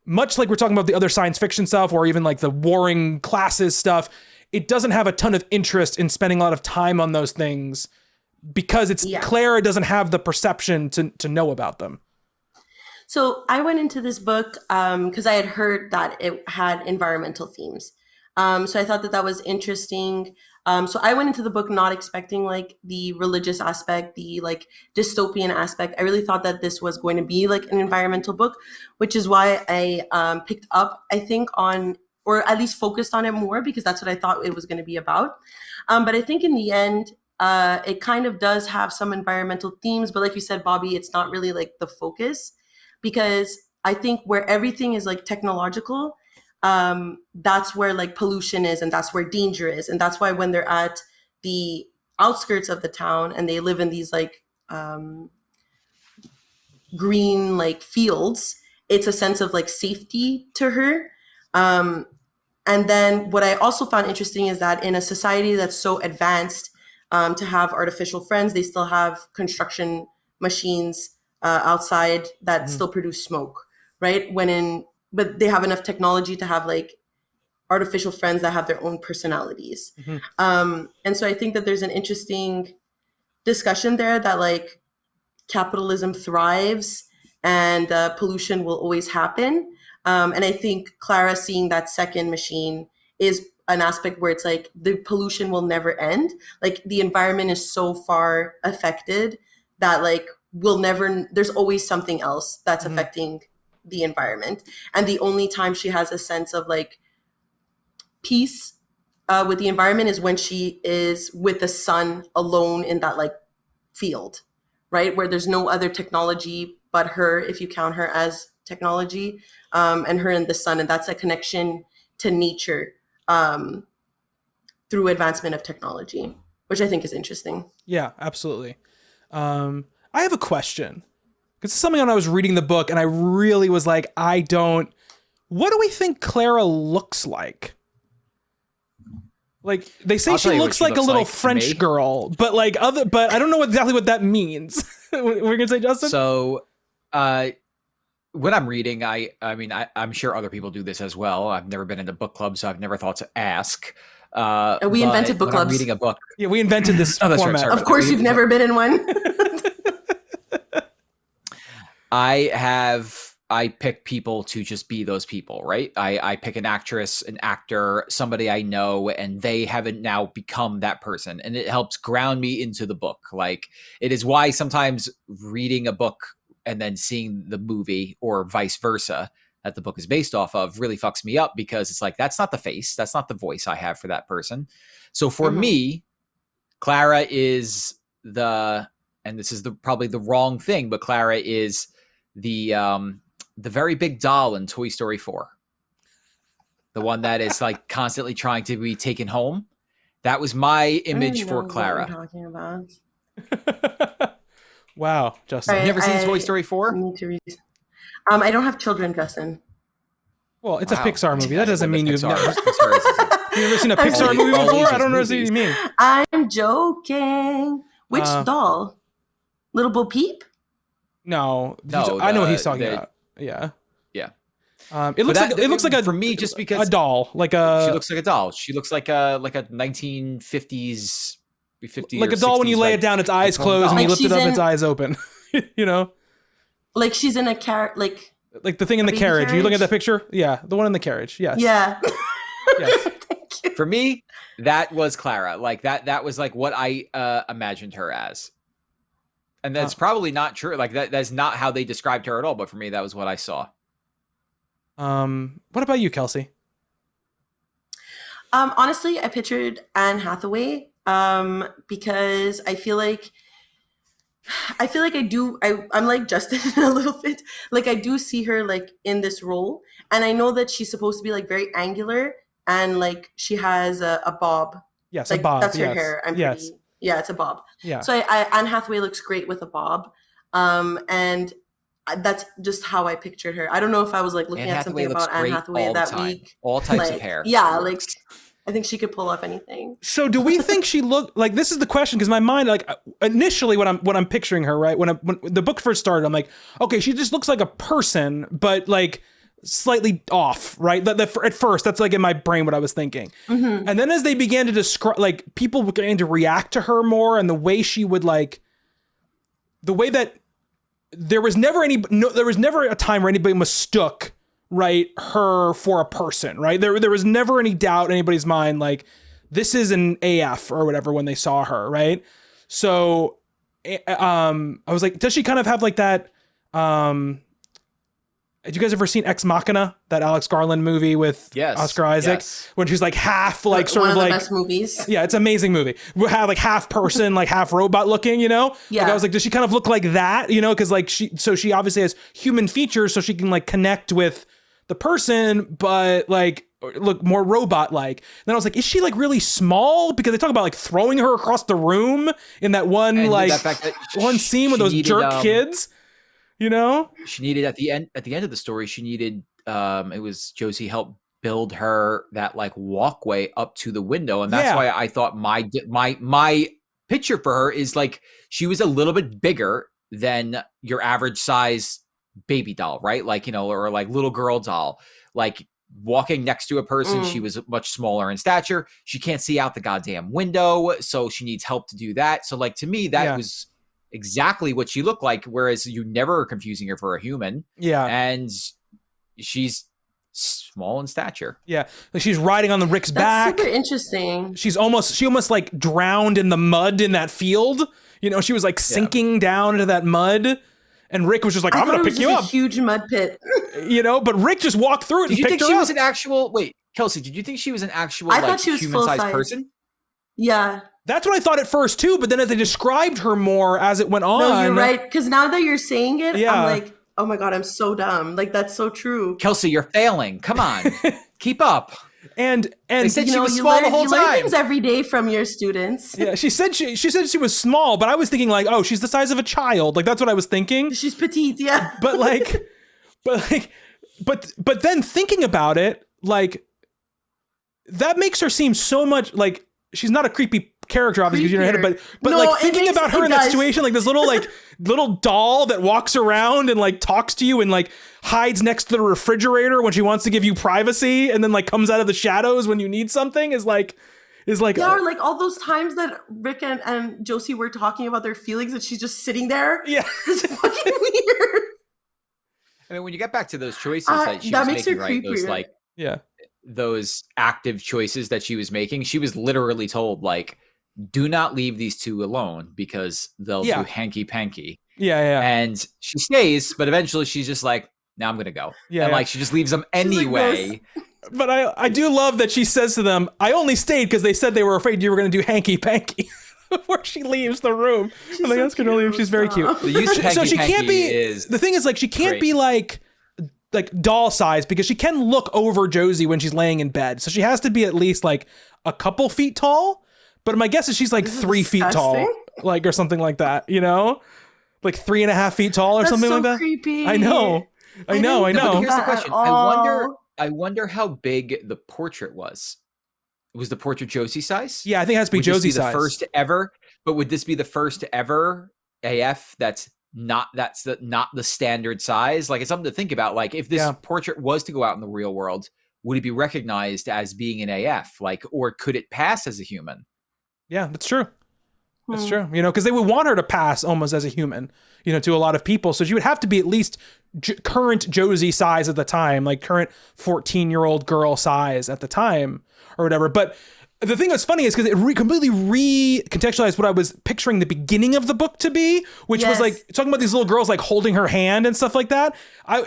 much like we're talking about the other science fiction stuff, or even like the warring classes stuff, it doesn't have a ton of interest in spending a lot of time on those things, because Clara doesn't have the perception to know about them. So I went into this book because I had heard that it had environmental themes. So I thought that was interesting. So I went into the book not expecting like the religious aspect, the like dystopian aspect. I really thought that this was going to be like an environmental book, which is why I picked up, I think, on, or at least focused on it more, because that's what I thought it was going to be about. But I think in the end, it kind of does have some environmental themes. But like you said, Bobby, it's not really like the focus, because I think where everything is like technological, that's where like pollution is, and that's where danger is. And that's why when they're at the outskirts of the town and they live in these like green like fields, it's a sense of like safety to her. And then what I also found interesting is that in a society that's so advanced, to have artificial friends, they still have construction machines outside that still produce smoke, right? But they have enough technology to have like artificial friends that have their own personalities. And so I think that there's an interesting discussion there that like capitalism thrives and pollution will always happen. And I think Clara seeing that second machine is an aspect where it's like the pollution will never end. Like the environment is so far affected that like there's always something else that's affecting the environment. And the only time she has a sense of like peace with the environment is when she is with the sun alone in that like field, right? Where there's no other technology but her, if you count her as technology, and her and the sun. And that's a connection to nature through advancement of technology, which I think is interesting. Yeah, absolutely. I have a question. Because it's something when I was reading the book and I really was like, what do we think Clara looks like? Like they say she looks like a little French girl, but but I don't know exactly what that means. We're gonna say, Justin? So when I'm reading, I'm sure other people do this as well. I've never been in a book club, so I've never thought to ask. We invented book clubs. I'm reading a book. Yeah, we invented this format. Of course, you've never been in one. I pick people to just be those people, right? I pick an actress, an actor, somebody I know, and they haven't now become that person. And it helps ground me into the book. Like, it is why sometimes reading a book and then seeing the movie or vice versa that the book is based off of really fucks me up, because it's like, that's not the face. That's not the voice I have for that person. So for me, Clara is and this is probably the wrong thing, but Clara is the very big doll in Toy Story 4. The one that is like constantly trying to be taken home. That was my image for Clara. What you're talking about. Wow, Justin. You've never seen Toy Story 4? Need to read. I don't have children, Justin. Well, it's a Pixar movie. That doesn't mean you've never You've never seen a Pixar movie before? I don't know what you mean. I'm joking. Which doll? Little Bo Peep? No, I know what he's talking about. Yeah. It looks like a, for me, just because a doll, she looks like a doll. She looks like a 1950s, like a doll. When you lay it down, its eyes closed, and you lift it up, its eyes open. You know, like she's in a like the thing in the carriage. Are you looking at that picture? Yeah, the one in the carriage. Yes. Yeah. Yes. Thank you. For me, that was Clara. Like that was like what I imagined her as. And that's probably not true. Like that's not how they described her at all. But for me, that was what I saw. What about you, Kelsey? Honestly, I pictured Anne Hathaway because I feel like I'm like Justin a little bit. Like I do see her like in this role, and I know that she's supposed to be like very angular and like she has a bob. Yes, like, a bob. That's her hair. Yeah, it's a bob. Yeah. So Anne Hathaway looks great with a bob, and that's just how I pictured her. I don't know if I was like looking at something about Anne Hathaway that week. All types of hair. Yeah, like I think she could pull off anything. So do we think she looked like, this is the question, because my mind, like initially when I'm picturing her, right, when the book first started, I'm like, okay, she just looks like a person, but like slightly off, right? At first, that's like in my brain what I was thinking. And then as they began to describe, like people began to react to her more, and the way she would like, the way that there was never a time where anybody mistook, right, her for a person, right? There was never any doubt in anybody's mind, like this is an AF or whatever when they saw her, right? So, I was like, does she kind of have like that, Have you guys ever seen Ex Machina, that Alex Garland movie with Oscar Isaac? Yes. When she's like half like sort one of of like the best movies. Yeah, it's an amazing movie. We have like half person, like half robot looking, you know? Yeah. Like I was like, does she kind of look like that? You know, because like she obviously has human features, so she can like connect with the person, but like look more robot like. Then I was like, is she like really small? Because they talk about like throwing her across the room in that one one scene with those jerk kids. You know, she needed at the end of the story, she needed it was Josie helped build her that like walkway up to the window, and that's why I thought my picture for her is like she was a little bit bigger than your average size baby doll, right? Like, you know, or like little girl doll, like walking next to a person. She was much smaller in stature. She can't see out the goddamn window, so she needs help to do that. So like to me, that was exactly what she looked like, whereas you never are confusing her for a human. Yeah. And she's small in stature. Yeah. Like she's riding on the Rick's back. Super interesting. She almost like drowned in the mud in that field. You know, she was like sinking down into that mud. And Rick was just like, I'm going to pick you up. A huge mud pit. You know, but Rick just walked through it and picked her up. Did you think she was an actual, wait, Kelsey, did you think she was an actual like human-sized person? Yeah. That's what I thought at first too, but then as they described her more as it went on. No, you're right. Because now that you're saying it, I'm like, oh my God, I'm so dumb. Like, that's so true. Kelsey, you're failing. Come on. Keep up. And they said she was small the whole time. You learn things every day from your students. Yeah, she said she was small, but I was thinking like, oh, she's the size of a child. Like that's what I was thinking. She's petite, yeah. But then thinking about it, like that makes her seem so much like she's not a creepy character, obviously, because you don't hit it, but no, like thinking about her in that situation, like this little doll that walks around and like talks to you and like hides next to the refrigerator when she wants to give you privacy, and then like comes out of the shadows when you need something is like or like all those times that Rick and Josie were talking about their feelings and she's just sitting there. Yeah, it's fucking weird. I mean, when you get back to those choices that she was making, right? Those like those active choices that she was making, she was literally told like, do not leave these two alone because they'll do hanky panky. Yeah. And she stays, but eventually she's just like, now I'm gonna go. Yeah. And like she just leaves them anyway. Like, but I do love that she says to them, I only stayed because they said they were afraid you were gonna do hanky panky before she leaves the room. I'm like, that's gonna leave. She's very cute. The use of hanky panky is the thing is like she can't be like doll size because she can look over Josie when she's laying in bed. So she has to be at least like a couple feet tall. But my guess is she's like 3 feet tall, like, or something like that, you know, like 3.5 feet tall or something like that. Creepy. I know. But here's the question. I wonder how big the portrait was. Was the portrait Josie size? Yeah, I think it has to be Josie size. The first ever, but would this be the first ever AF that's not the standard size? Like, it's something to think about. Like, if this portrait was to go out in the real world, would it be recognized as being an AF? Like, or could it pass as a human? Yeah, that's true. That's true. You know, because they would want her to pass almost as a human, you know, to a lot of people. So she would have to be at least current Josie size at the time, like current 14-year-old girl size at the time or whatever. But the thing that's funny is because it completely recontextualized what I was picturing the beginning of the book to be, which was like talking about these little girls like holding her hand and stuff like that.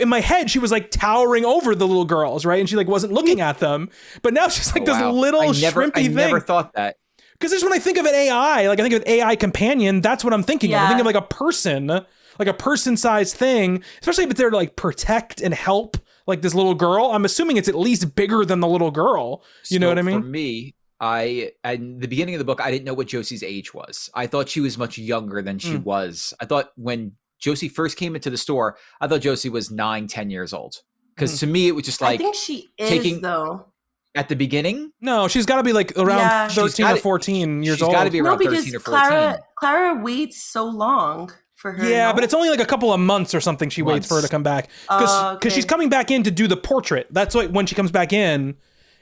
In my head, she was like towering over the little girls, right? And she like wasn't looking at them. But now she's like this little shrimpy thing. I never thought that. Because just when I think of an AI, like I think of an AI companion, that's what I'm thinking of. I think of like a person-sized thing, especially if it's there to like protect and help like this little girl. I'm assuming it's at least bigger than the little girl. You know what I mean? For me, in the beginning of the book, I didn't know what Josie's age was. I thought she was much younger than she was. I thought when Josie first came into the store, I thought Josie was 9-10 years old. Because to me, it was just like, I think she is though. At the beginning? No, she's got to be like around 13 or 14 years old. She's got to be around 13 or 14. Clara waits so long for her. Yeah, but it's only like a couple of months or something she waits for her to come back. Because she's coming back in to do the portrait. That's when she comes back in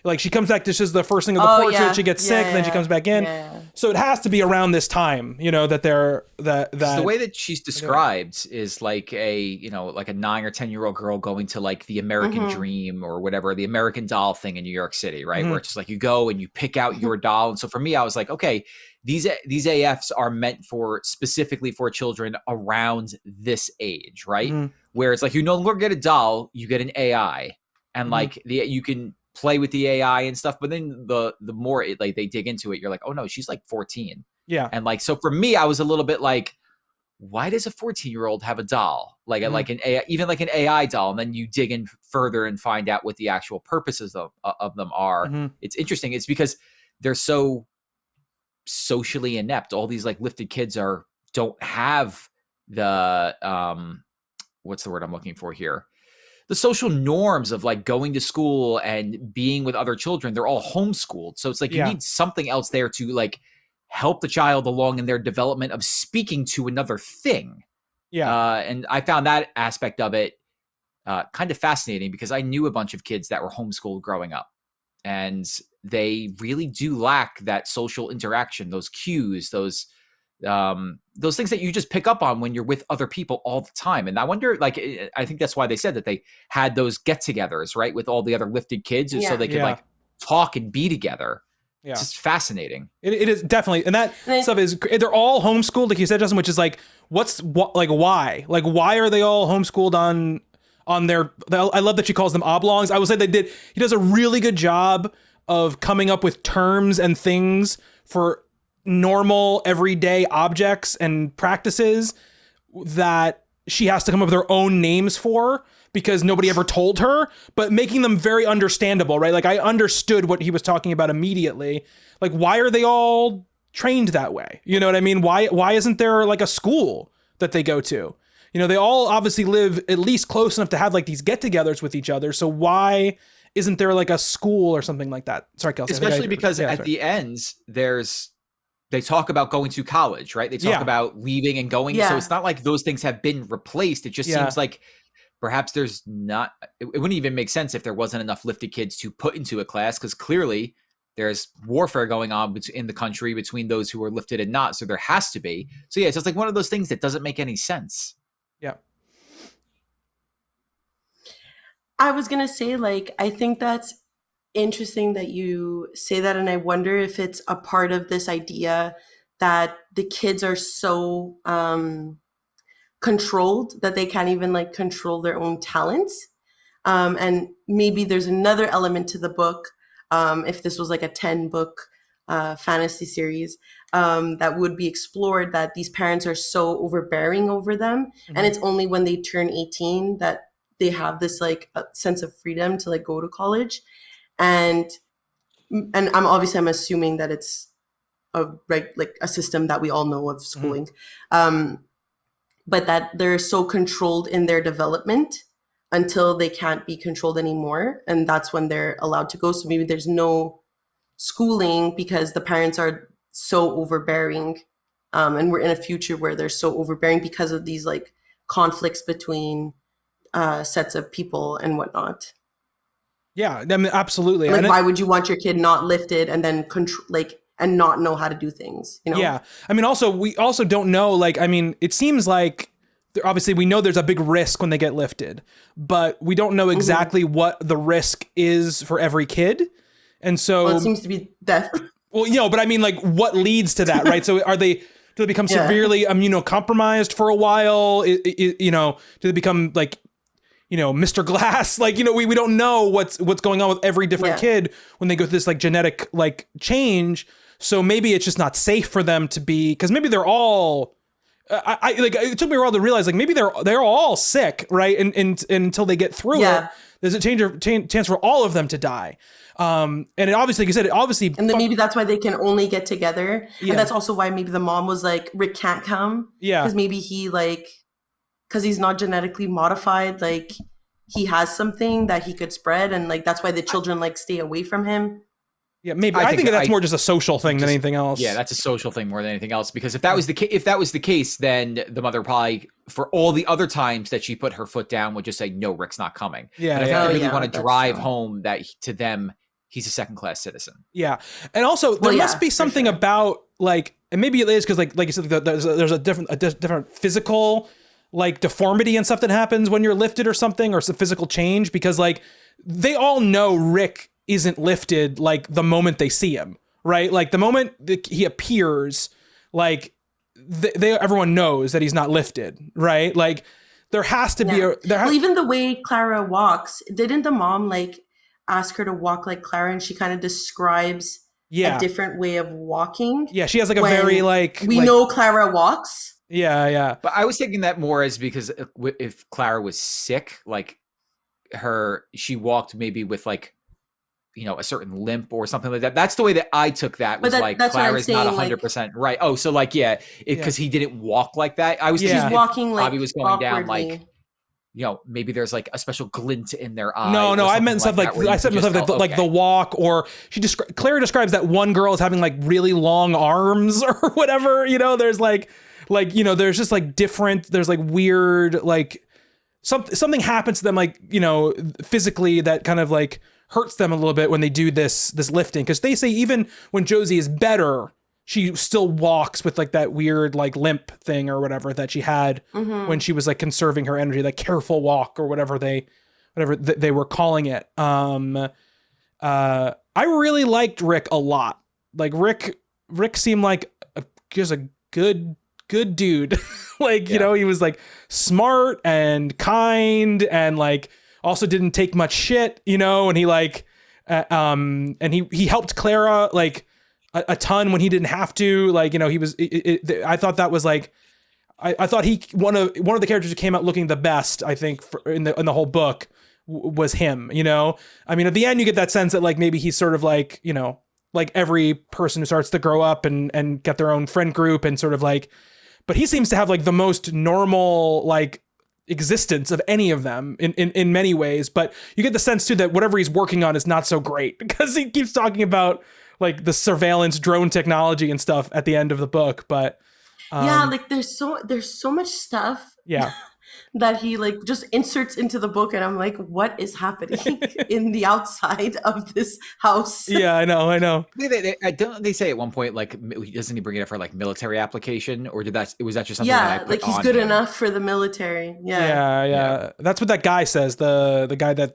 Like she comes back, this is the first thing of the portrait. She gets sick, then she comes back in. Yeah. So it has to be around this time, that they're that the way that she's described is like a 9 or 10-year-old girl going to like the American Dream or whatever, the American Doll thing in New York City, right? Where it's just like you go and you pick out your doll. And so for me, I was like, okay, these AFs are meant specifically for children around this age, right? Where it's like you no longer get a doll, you get an AI, and like you can play with the AI and stuff, but then the more they dig into it, you're like, oh no, she's like 14. Yeah. And like, so for me, I was a little bit like, why does a 14-year-old have a doll? Like like an AI, even like an AI doll, and then you dig in further and find out what the actual purposes of them are. It's interesting. It's because they're so socially inept. All these like lifted kids don't have the what's the word I'm looking for here? The social norms of like going to school and being with other children. They're all homeschooled. So it's like you need something else there to like help the child along in their development of speaking to another thing. Yeah. And I found that aspect of it kind of fascinating because I knew a bunch of kids that were homeschooled growing up, and they really do lack that social interaction, those cues, those things that you just pick up on when you're with other people all the time. And I wonder, like, I think that's why they said that they had those get-togethers, right, with all the other lifted kids, so they could like talk and be together. Yeah. It's just fascinating. It is definitely, and that stuff is. They're all homeschooled, like you said, Justin. Which is like, why? Like, why are they all homeschooled on their? I love that she calls them oblongs. I will say he does a really good job of coming up with terms and things for normal everyday objects and practices that she has to come up with her own names for because nobody ever told her, but making them very understandable, right? Like I understood what he was talking about immediately. Like, why are they all trained that way? You know what I mean? Why isn't there like a school that they go to? They all obviously live at least close enough to have like these get-togethers with each other. So why isn't there like a school or something like that? Sorry, Kelsey. Especially because at the end, they talk about going to college, right? They talk about leaving and going. Yeah. So it's not like those things have been replaced. It just seems like perhaps there's not, it wouldn't even make sense if there wasn't enough lifted kids to put into a class, because clearly there's warfare going on in the country between those who are lifted and not. So there has to be. So yeah, it's just like one of those things that doesn't make any sense. Yeah. I was going to say, like, I think that's interesting that you say that, and I wonder if it's a part of this idea that the kids are so controlled that they can't even like control their own talents, and maybe there's another element to the book, if this was like a 10-book fantasy series, that would be explored, that these parents are so overbearing over them, and it's only when they turn 18 that they have this like a sense of freedom to like go to college. And I'm assuming that it's like a system that we all know of schooling, but that they're so controlled in their development until they can't be controlled anymore, and that's when they're allowed to go. So maybe there's no schooling because the parents are so overbearing, and we're in a future where they're so overbearing because of these like conflicts between sets of people and whatnot. Yeah, I mean, absolutely. Like, why would you want your kid not lifted and then and not know how to do things? Yeah. I mean, we also don't know. Like, I mean, it seems like obviously we know there's a big risk when they get lifted, but we don't know exactly what the risk is for every kid. And so it seems to be death. Well, but I mean, like, what leads to that, right? So do they become severely immunocompromised for a while? Do they become like, Mr. Glass, like, we don't know what's going on with every different kid when they go through this like genetic like change. So maybe it's just not safe for them to be, because maybe they're all, it took me a while to realize like maybe they're all sick, right? And until they get through it, there's a chance for all of them to die. And it obviously, like you said, and then maybe that's why they can only get together. And that's also why maybe the mom was like, Rick can't come. Yeah. Because maybe because he's not genetically modified, like he has something that he could spread, and like that's why the children like stay away from him. Yeah, maybe. I think that's more just a social thing than anything else. Yeah, that's a social thing more than anything else. Because if that was the case, then the mother probably, for all the other times that she put her foot down, would just say, "No, Rick's not coming." Yeah, and I really want to drive home that to them, he's a second-class citizen. Yeah. And also there must be something about like, and maybe it is because like you said, there's a different physical like deformity and stuff that happens when you're lifted or something, or some physical change, because like they all know Rick isn't lifted like the moment they see him, right? Like the moment that he appears, like everyone knows that he's not lifted, right? Like there has to be even the way Clara walks, didn't the mom like ask her to walk like Clara, and she kind of describes a different way of walking? Yeah, she has like a very like we know Clara walks. Yeah. But I was thinking that more as because if Clara was sick, like she walked maybe with like, you know, a certain limp or something like that. That's the way that I took that, was like Clara's not 100% right. Oh, so like, because he didn't walk like that. I was thinking he's walking like Bobby was going down awkwardly. like, you know, maybe there's like a special glint in their eye. No, I meant stuff like I said stuff like the walk, or Clara describes that one girl as having like really long arms or whatever. You know, there's like you know, there's just like different. There's like weird like something happens to them, like, you know, physically that kind of like hurts them a little bit when they do this lifting, because they say even when Josie is better, she still walks with like that weird like limp thing or whatever that she had when she was like conserving her energy, like careful walk or whatever they were calling it. I really liked Rick a lot. Like Rick seemed like just a good dude. Like, you know, he was like smart and kind and like also didn't take much shit, you know, and he like and he helped Clara like a ton when he didn't have to, like, you know, he was I thought that was like I thought one of the characters who came out looking the best, I think, in the whole book was him, you know. I mean, at the end you get that sense that like maybe he's sort of like, you know, like every person who starts to grow up and get their own friend group and sort of like, but he seems to have like the most normal like existence of any of them in many ways. But you get the sense too that whatever he's working on is not so great, because he keeps talking about like the surveillance drone technology and stuff at the end of the book. But like there's so much stuff that he like just inserts into the book, and I'm like, what is happening in the outside of this house? Yeah, I know. They say at one point, like, doesn't he bring it up for like military application, or was that just something that I put like he's on good him? enough for the military? Yeah. That's what that guy says. The guy that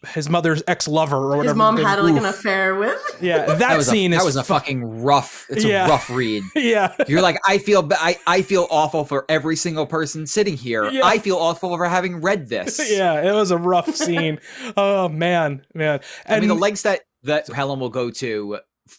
his mother's ex-lover or whatever. His mom had like an affair with. Yeah, that was a fucking rough. It's a rough read. Yeah, you're like, I feel awful for every single person sitting here. Yeah. I feel awful for having read this. Yeah, it was a rough scene. Oh man. And I mean, the lengths that Helen will go to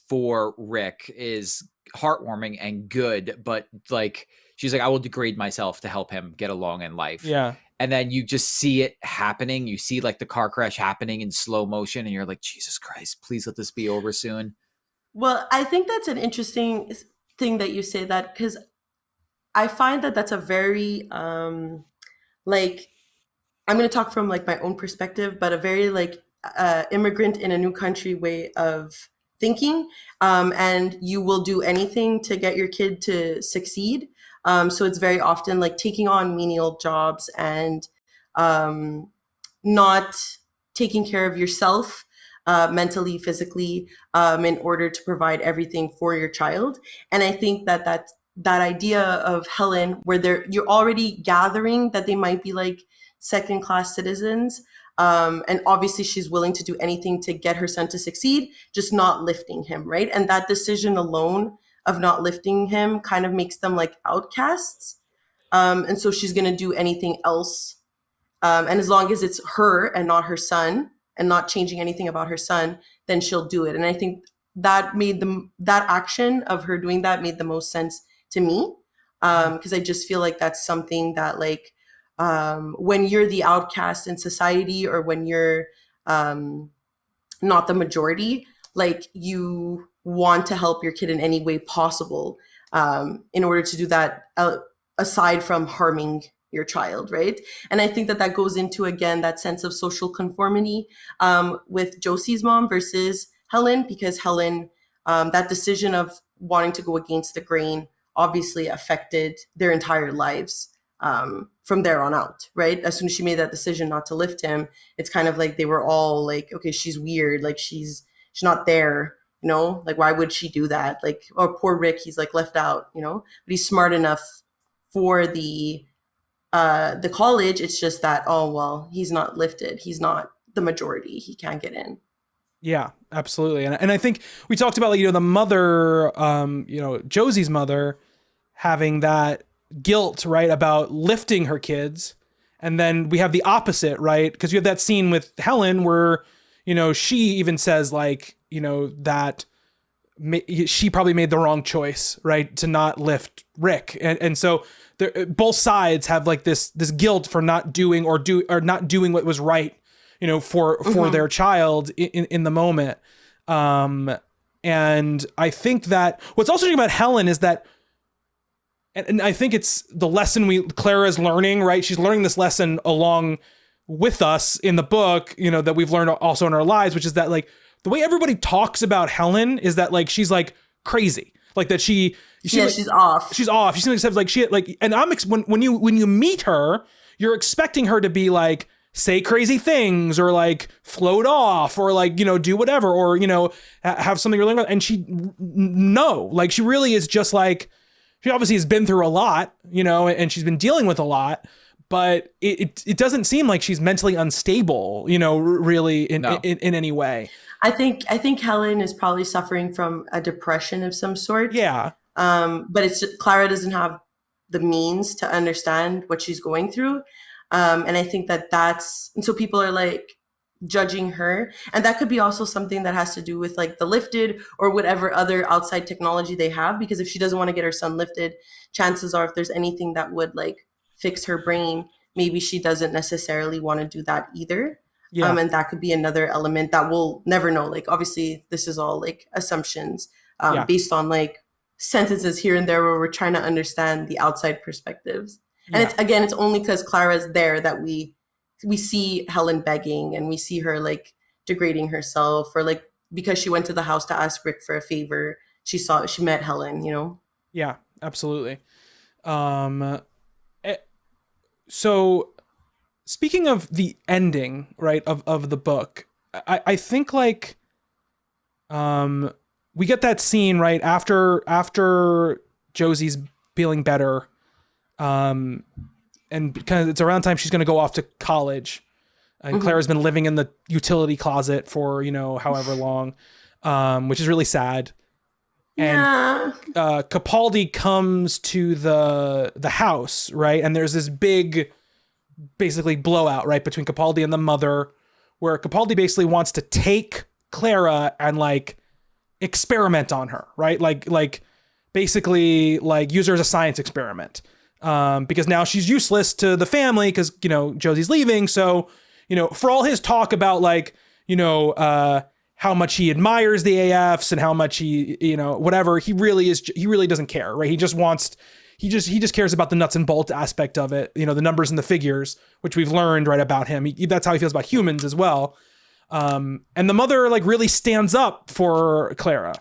for Rick is heartwarming and good, but like she's like, I will degrade myself to help him get along in life. Yeah. And then you just see it happening. You see like the car crash happening in slow motion, and you're like, Jesus Christ, please let this be over soon. Well, I think that's an interesting thing that you say that, because I find that that's a very like, I'm going to talk from like my own perspective, but a very like immigrant in a new country way of thinking, and you will do anything to get your kid to succeed. So it's very often like taking on menial jobs and not taking care of yourself mentally, physically, in order to provide everything for your child. And I think that idea of Helen, where you're already gathering that they might be like second-class citizens, and obviously she's willing to do anything to get her son to succeed, just not lifting him, right? And that decision alone of not lifting him kind of makes them like outcasts. And so she's going to do anything else. And as long as it's her and not her son, and not changing anything about her son, then she'll do it. And I think that that action of her doing that made the most sense to me. Because I just feel like that's something that like, when you're the outcast in society, or when you're not the majority, like you want to help your kid in any way possible, in order to do that, aside from harming your child, right? And I think that goes into, again, that sense of social conformity with Josie's mom versus Helen, because Helen, that decision of wanting to go against the grain obviously affected their entire lives from there on out, right? As soon as she made that decision not to lift him, it's kind of like they were all like, okay, she's weird, like she's she's not there, you know, like why would she do that? Like, oh, poor Rick, he's like left out, you know, but he's smart enough for the college. It's just that, oh, well, he's not lifted. He's not the majority. He can't get in. Yeah, absolutely. And I think we talked about, like, you know, the mother, you know, Josie's mother having that guilt, right, about lifting her kids. And then we have the opposite, right? Because you have that scene with Helen where, you know, she even says, like, you know, that she probably made the wrong choice, right, to not lift Rick. And so both sides have like this guilt for not doing or not doing what was right, you know, for their child in the moment. And I think that what's also interesting about Helen is that, and I think it's the lesson Clara's learning, right? She's learning this lesson along with us in the book, you know, that we've learned also in our lives, which is that, like, the way everybody talks about Helen is that, like, she's like crazy, like that she's off. She's off. She seems like she, like, and when you meet her, you're expecting her to be like, say crazy things or like float off or like, you know, do whatever, or, you know, have something really, and she really is just like, she obviously has been through a lot, you know, and she's been dealing with a lot, but it doesn't seem like she's mentally unstable, you know, really in any way. I think Helen is probably suffering from a depression of some sort. Yeah. But it's just, Clara doesn't have the means to understand what she's going through. And I think and so people are like judging her. And that could be also something that has to do with like the lifted or whatever other outside technology they have. Because if she doesn't want to get her son lifted, chances are if there's anything that would like fix her brain, maybe she doesn't necessarily want to do that either. Yeah. And that could be another element that we'll never know. Like, obviously this is all like assumptions based on like sentences here and there where we're trying to understand the outside perspectives. And it's only because Clara's there that we see Helen begging and we see her like degrading herself, or like because she went to the house to ask Rick for a favor, she met Helen, you know? Yeah, absolutely. So speaking of the ending, right, of the book, I think like we get that scene right after Josie's feeling better. And kind of it's around time she's going to go off to college, and Clara's been living in the utility closet for, you know, however long, which is really sad. And Capaldi comes to the house, right? And there's this big, basically blowout, right, between Capaldi and the mother, where Capaldi basically wants to take Clara and like experiment on her, right? Like basically like use her as a science experiment. Because now she's useless to the family because, you know, Josie's leaving. So, you know, for all his talk about like, you know, how much he admires the AFs and how much he, you know, whatever, he really doesn't care, right? He just cares about the nuts and bolts aspect of it, you know, the numbers and the figures, which we've learned right about him. That's how he feels about humans as well. And the mother like really stands up for Clara,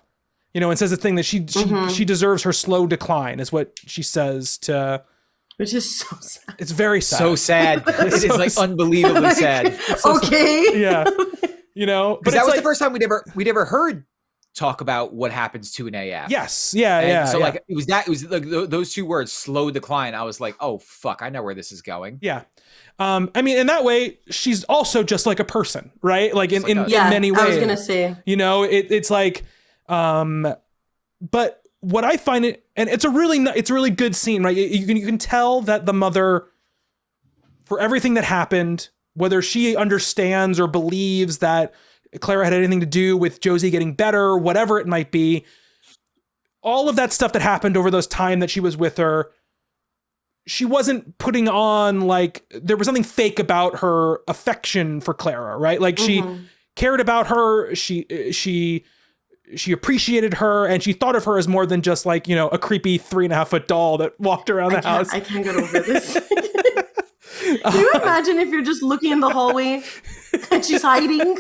you know, and says the thing that she deserves her slow decline is what she says to. Which is so sad. It's very sad. So sad. It is like unbelievably sad. Okay. Yeah. You know, but that was like, the first time we'd ever heard talk about what happens to an AF. Yes. Yeah. So like it was like those two words, slow decline. I was like, oh fuck, I know where this is going. Yeah. I mean, in that way, she's also just like a person, right? Like in many ways. I was gonna say. You know, it's like, but what I find it, and it's a really good scene, right? You can tell that the mother, for everything that happened, whether she understands or believes that Clara had anything to do with Josie getting better, whatever it might be, all of that stuff that happened over those time that she was with her, she wasn't putting on like, there was something fake about her affection for Clara, right? Like she cared about her. She appreciated her, and she thought of her as more than just like, you know, a creepy 3.5 foot doll that walked around the house. I can't get over this. Can you imagine if you're just looking in the hallway and she's hiding? You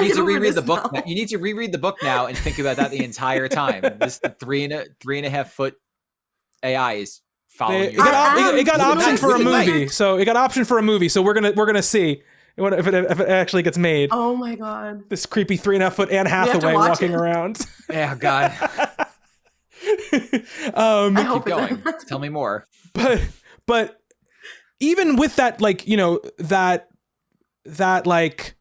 need to reread the book now. You need to reread the book now and think about that the entire time. This the 3.5 foot AI is following you. It got optioned for a movie, so it got optioned for a movie. So we're gonna see. if it actually gets made. Oh my God. This creepy 3.5 foot Anne Hathaway walking around. Yeah, God. I hope Keep going. Tell me more. But even with that, like, you know, that like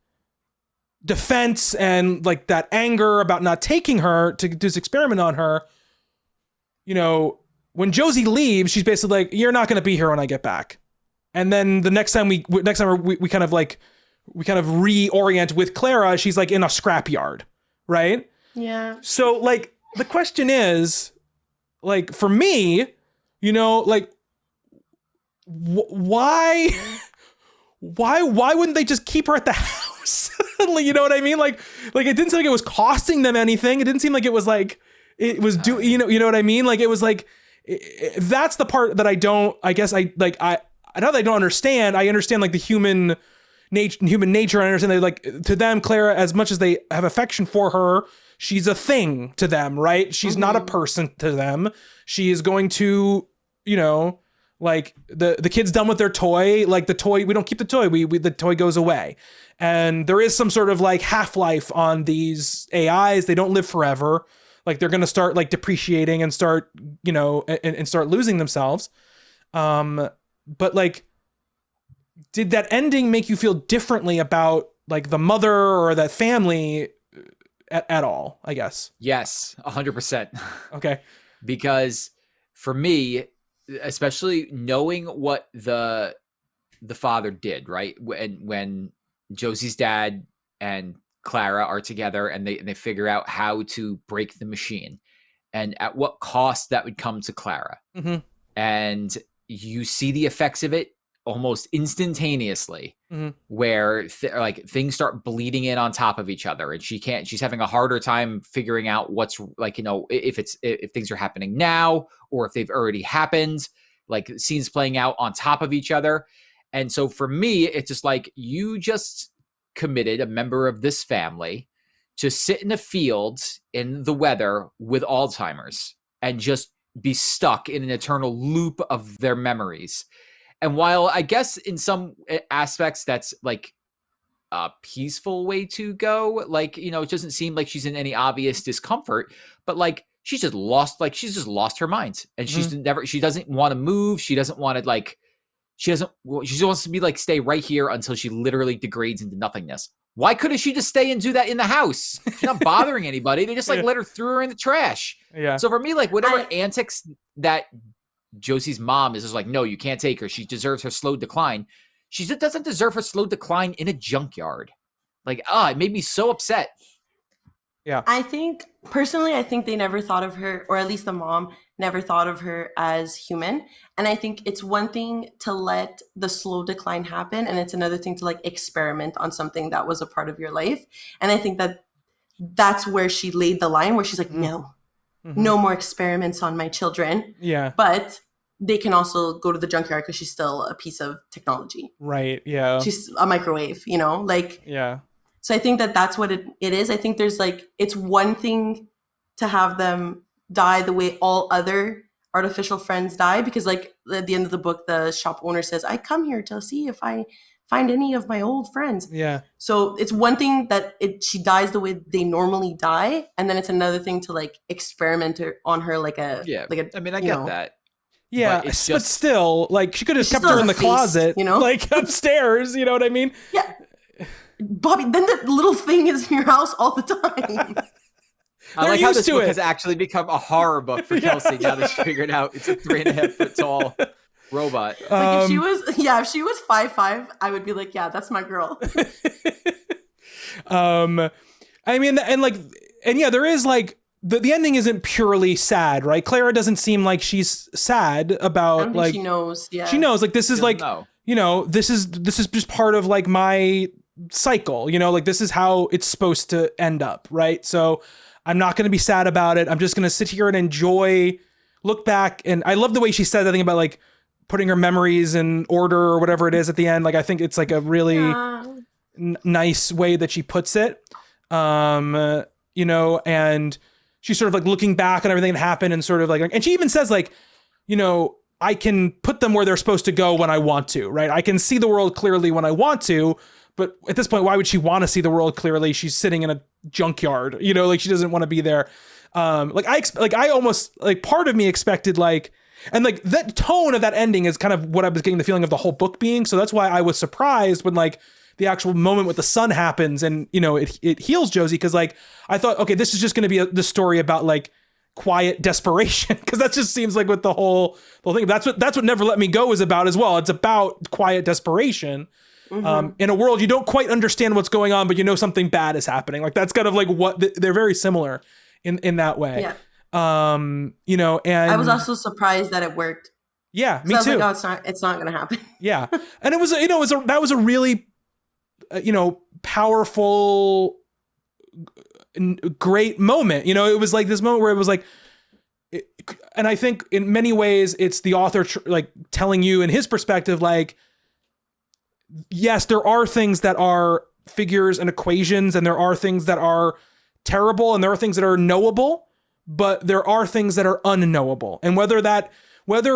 defense and like that anger about not taking her to do this experiment on her, you know, when Josie leaves, she's basically like, you're not going to be here when I get back. And then the next time we kind of reorient with Clara, she's like in a scrapyard, right? Yeah. So like the question is, like, for me, you know, like, why wouldn't they just keep her at the house? You know what I mean? Like it didn't seem like it was costing them anything. It didn't seem like it was like it was you know what I mean? Like it was like that's the part that I don't. I guess I know that I don't understand. I understand like the human nature. I understand that like to them, Clara, as much as they have affection for her, she's a thing to them, right? She's not a person to them. She is going to, you know, like the kid's done with their toy. Like the toy, we don't keep the toy. The toy goes away. And there is some sort of like half-life on these AIs. They don't live forever. Like they're going to start like depreciating and start, you know, and start losing themselves. But like, did that ending make you feel differently about like the mother or that family at all, I guess? Yes, 100%. Okay. Because for me, especially knowing what the father did, right? When Josie's dad and Clara are together and they figure out how to break the machine and at what cost that would come to Clara. Mm-hmm. And you see the effects of it almost instantaneously, where like things start bleeding in on top of each other and she's having a harder time figuring out what's like, you know, if things are happening now or if they've already happened, like scenes playing out on top of each other. And so for me, it's just like, you just committed a member of this family to sit in a field in the weather with Alzheimer's and just be stuck in an eternal loop of their memories. And while I guess in some aspects that's like a peaceful way to go, like, you know, it doesn't seem like she's in any obvious discomfort, but like she's just lost her mind and she doesn't want to move. She doesn't want to like, she just wants to be like, stay right here until she literally degrades into nothingness. Why couldn't she just stay and do that in the house? She's not bothering anybody. They just like let her throw her in the trash. Yeah. So for me, like whatever antics that Josie's mom is just like, no, you can't take her. She deserves her slow decline. She just doesn't deserve her slow decline in a junkyard. Like, it made me so upset. Yeah. I think they never thought of her, or at least the mom never thought of her as human. And I think it's one thing to let the slow decline happen, and it's another thing to like experiment on something that was a part of your life. And I think that's where she laid the line, where she's like, no more experiments on my children. Yeah. But they can also go to the junkyard because she's still a piece of technology. Right. Yeah. She's a microwave, you know, like, yeah. So I think that's what it is. I think there's like, it's one thing to have them die the way all other artificial friends die, because like at the end of the book, the shop owner says, I come here to see if I find any of my old friends. Yeah. So it's one thing that she dies the way they normally die. And then it's another thing to like experiment on her like a, I mean, I get that. Yeah, but still, like she could have kept her in the closet, you know, like upstairs. You know what I mean? Yeah, Bobby. Then the little thing is in your house all the time. I like how this book has actually become a horror book for Kelsey now that she figured out it's a 3.5 foot tall robot. Like if she was 5'5", I would be like, yeah, that's my girl. I mean, and yeah, there is like. The ending isn't purely sad, right? Clara doesn't seem like she's sad about like she knows. Yeah, she knows like this is like you know this is just part of like my cycle. You know, like this is how it's supposed to end up, right? So I'm not going to be sad about it. I'm just going to sit here and enjoy, look back, and I love the way she said that thing about like putting her memories in order or whatever it is at the end. Like I think it's like a really nice way that she puts it. You know, and she's sort of like looking back on everything that happened and sort of like, and she even says like, you know, I can put them where they're supposed to go when I want to, right? I can see the world clearly when I want to, but at this point, why would she want to see the world clearly? She's sitting in a junkyard, you know, like she doesn't want to be there. I almost like part of me expected like, and like that tone of that ending is kind of what I was getting the feeling of the whole book being. So that's why I was surprised when like the actual moment with the sun happens and, you know, it heals Josie. Cause like, I thought, okay, this is just going to be the story about like quiet desperation. Cause that just seems like what the whole thing, that's what Never Let Me Go is about as well. It's about quiet desperation. In a world you don't quite understand what's going on, but you know something bad is happening. Like that's kind of like what they're very similar in that way. Yeah. You know, and I was also surprised that it worked. Yeah, me I was too. like, oh, it's not going to happen. Yeah. And it was, you know, that was a really, you know, powerful, great moment. You know, it was like this moment where it was like, and I think in many ways it's the author like telling you in his perspective, like, yes, there are things that are figures and equations, and there are things that are terrible, and there are things that are knowable, but there are things that are unknowable. And whether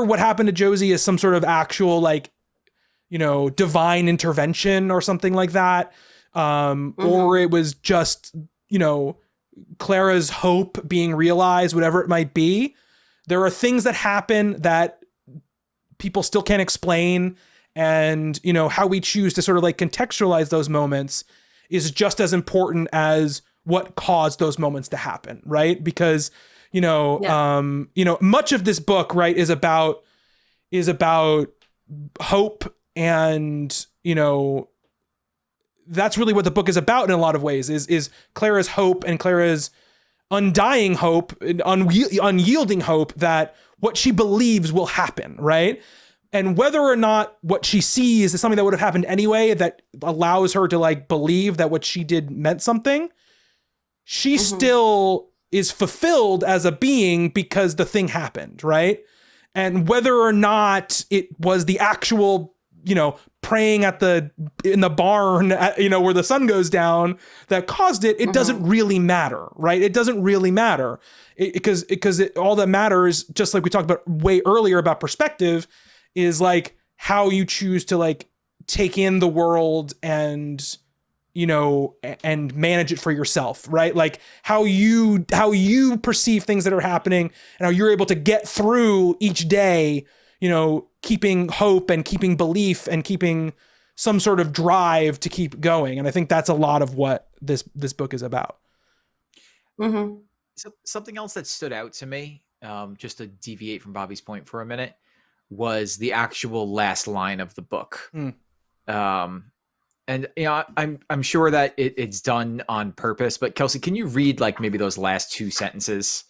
what happened to Josie is some sort of actual, like, you know, divine intervention or something like that, or it was just, you know, Clara's hope being realized, whatever it might be, there are things that happen that people still can't explain. And, you know, how we choose to sort of like contextualize those moments is just as important as what caused those moments to happen. Right. Because, you know, much of this book, right, is about hope. And, you know, that's really what the book is about in a lot of ways is Clara's hope and Clara's undying hope, unyielding hope that what she believes will happen. Right. And whether or not what she sees is something that would have happened anyway, that allows her to like believe that what she did meant something, she still is fulfilled as a being because the thing happened, right? And whether or not it was the actual, you know, praying in the barn, you know, where the sun goes down that caused it, it doesn't really matter, right? It doesn't really matter because all that matters, just like we talked about way earlier about perspective, is like how you choose to like take in the world and, you know, and manage it for yourself, right? Like how you perceive things that are happening and how you're able to get through each day, you know, keeping hope and keeping belief and keeping some sort of drive to keep going. And I think that's a lot of what this book is about. So something else that stood out to me, just to deviate from Bobby's point for a minute, was the actual last line of the book. And you know, I'm sure that it's done on purpose, but Kelsey, can you read like maybe those last two sentences?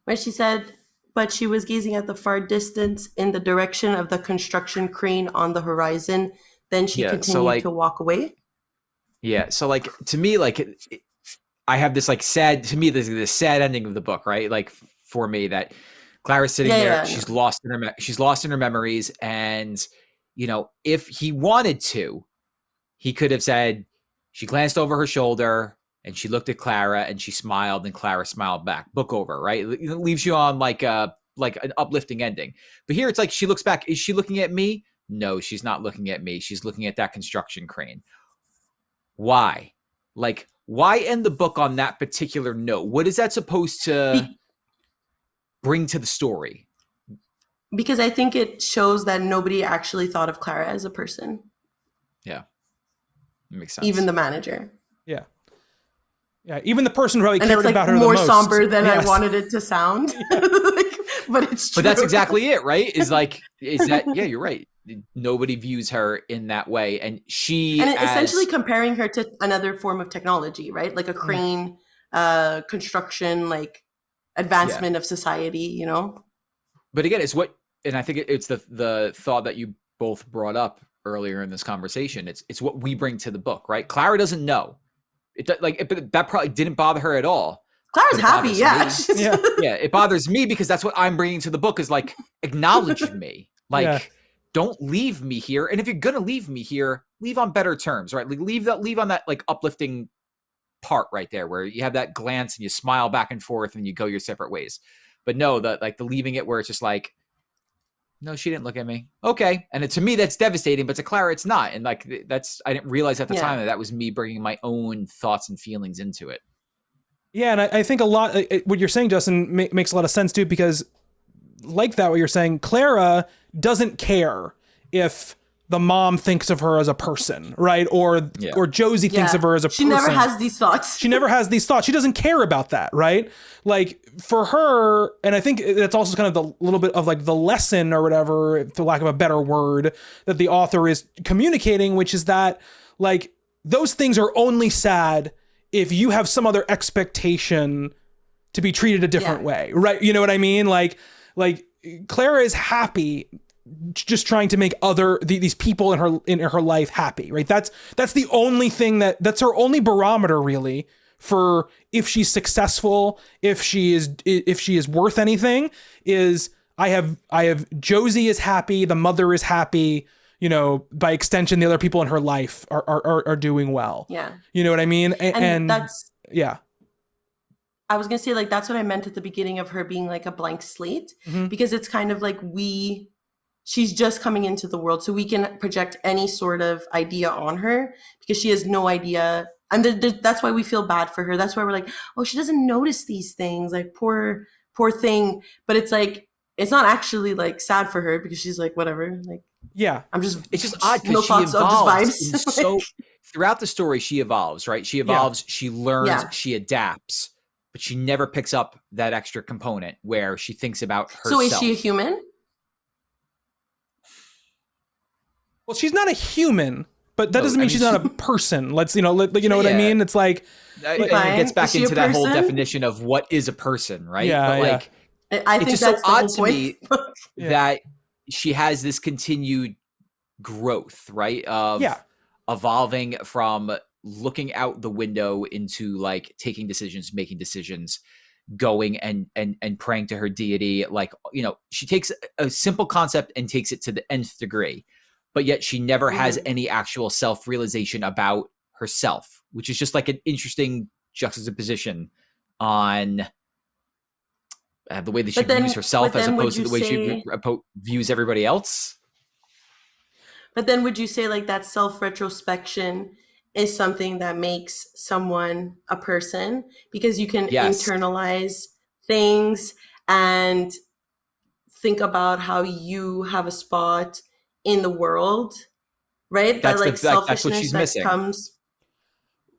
Where she said, but she was gazing at the far distance in the direction of the construction crane on the horizon. Then she continued to walk away. Yeah. So like, to me, like I have this like sad, to me, this is the sad ending of the book, right? Like for me, that Clara's sitting there, she's lost in her memories. And, you know, if he wanted to, he could have said, she glanced over her shoulder and she looked at Clara and she smiled and Clara smiled back. Book over, right? It leaves you on like an uplifting ending. But here it's like, she looks back. Is she looking at me? No, she's not looking at me. She's looking at that construction crane. Why? Like, why end the book on that particular note? What is that supposed to bring to the story? Because I think it shows that nobody actually thought of Clara as a person. Yeah. That makes sense. Even the manager. Yeah. Yeah. Even the person who really cared like about her the more most. somber than I wanted it to sound. But it's true. But that's exactly it, right? Is that, yeah, you're right. Nobody views her in that way. And essentially comparing her to another form of technology, right? Like a crane, construction, like advancement of society, you know? But again, and I think it's the thought that you both brought up earlier in this conversation. It's what we bring to the book, right? Clara doesn't know. That probably didn't bother her at all. Clara's happy, yeah. Yeah, it bothers me because that's what I'm bringing to the book is like, acknowledge me. Like, don't leave me here. And if you're going to leave me here, leave on better terms, right? Like, leave on that like uplifting part right there where you have that glance and you smile back and forth and you go your separate ways. But no, the leaving it where it's just like, No, she didn't look at me. Okay. And to me, that's devastating, but to Clara, it's not. And like, I didn't realize at the time that was me bringing my own thoughts and feelings into it. Yeah. And I think a lot, what you're saying, Justin, makes a lot of sense too, because like that, what you're saying, Clara doesn't care if the mom thinks of her as a person, right? Or Josie thinks of her as a person. She never has these thoughts. She never has these thoughts. She doesn't care about that, right? Like for her, and I think that's also kind of the little bit of like the lesson or whatever, for lack of a better word, that the author is communicating, which is that like those things are only sad if you have some other expectation to be treated a different way, right? You know what I mean? Like Clara is happy just trying to make these people in her life happy, right? That's the only thing that's her only barometer really for if she's successful, if she is worth anything, is I have Josie is happy, the mother is happy, you know, by extension the other people in her life are doing well. Yeah. You know what I mean? And that's I was going to say, like, that's what I meant at the beginning of her being like a blank slate, because it's kind of like she's just coming into the world, so we can project any sort of idea on her because she has no idea. And that's why we feel bad for her. That's why we're like, oh, she doesn't notice these things, like poor thing. But it's like, it's not actually like sad for her because she's like, whatever. Like, it's just odd because she evolves. So throughout the story, she evolves, right? She evolves, she learns, she adapts, but she never picks up that extra component where she thinks about herself. So is she a human? Well, she's not a human, but that doesn't mean she's not a person. You know what I mean? It's like, it gets back into that whole definition of what is a person, right? Yeah, but like, I think it's just so odd to me that she has this continued growth, right? Of evolving from looking out the window into like taking decisions, making decisions, going and praying to her deity. Like, you know, she takes a simple concept and takes it to the nth degree. But yet she never has any actual self-realization about herself, which is just like an interesting juxtaposition on the way that she views herself as opposed to the way she views everybody else. But then would you say like that self-retrospection is something that makes someone a person? Because you can internalize things and think about how you have a spot in the world, right? That's that like selfishness that's what she's missing. Comes.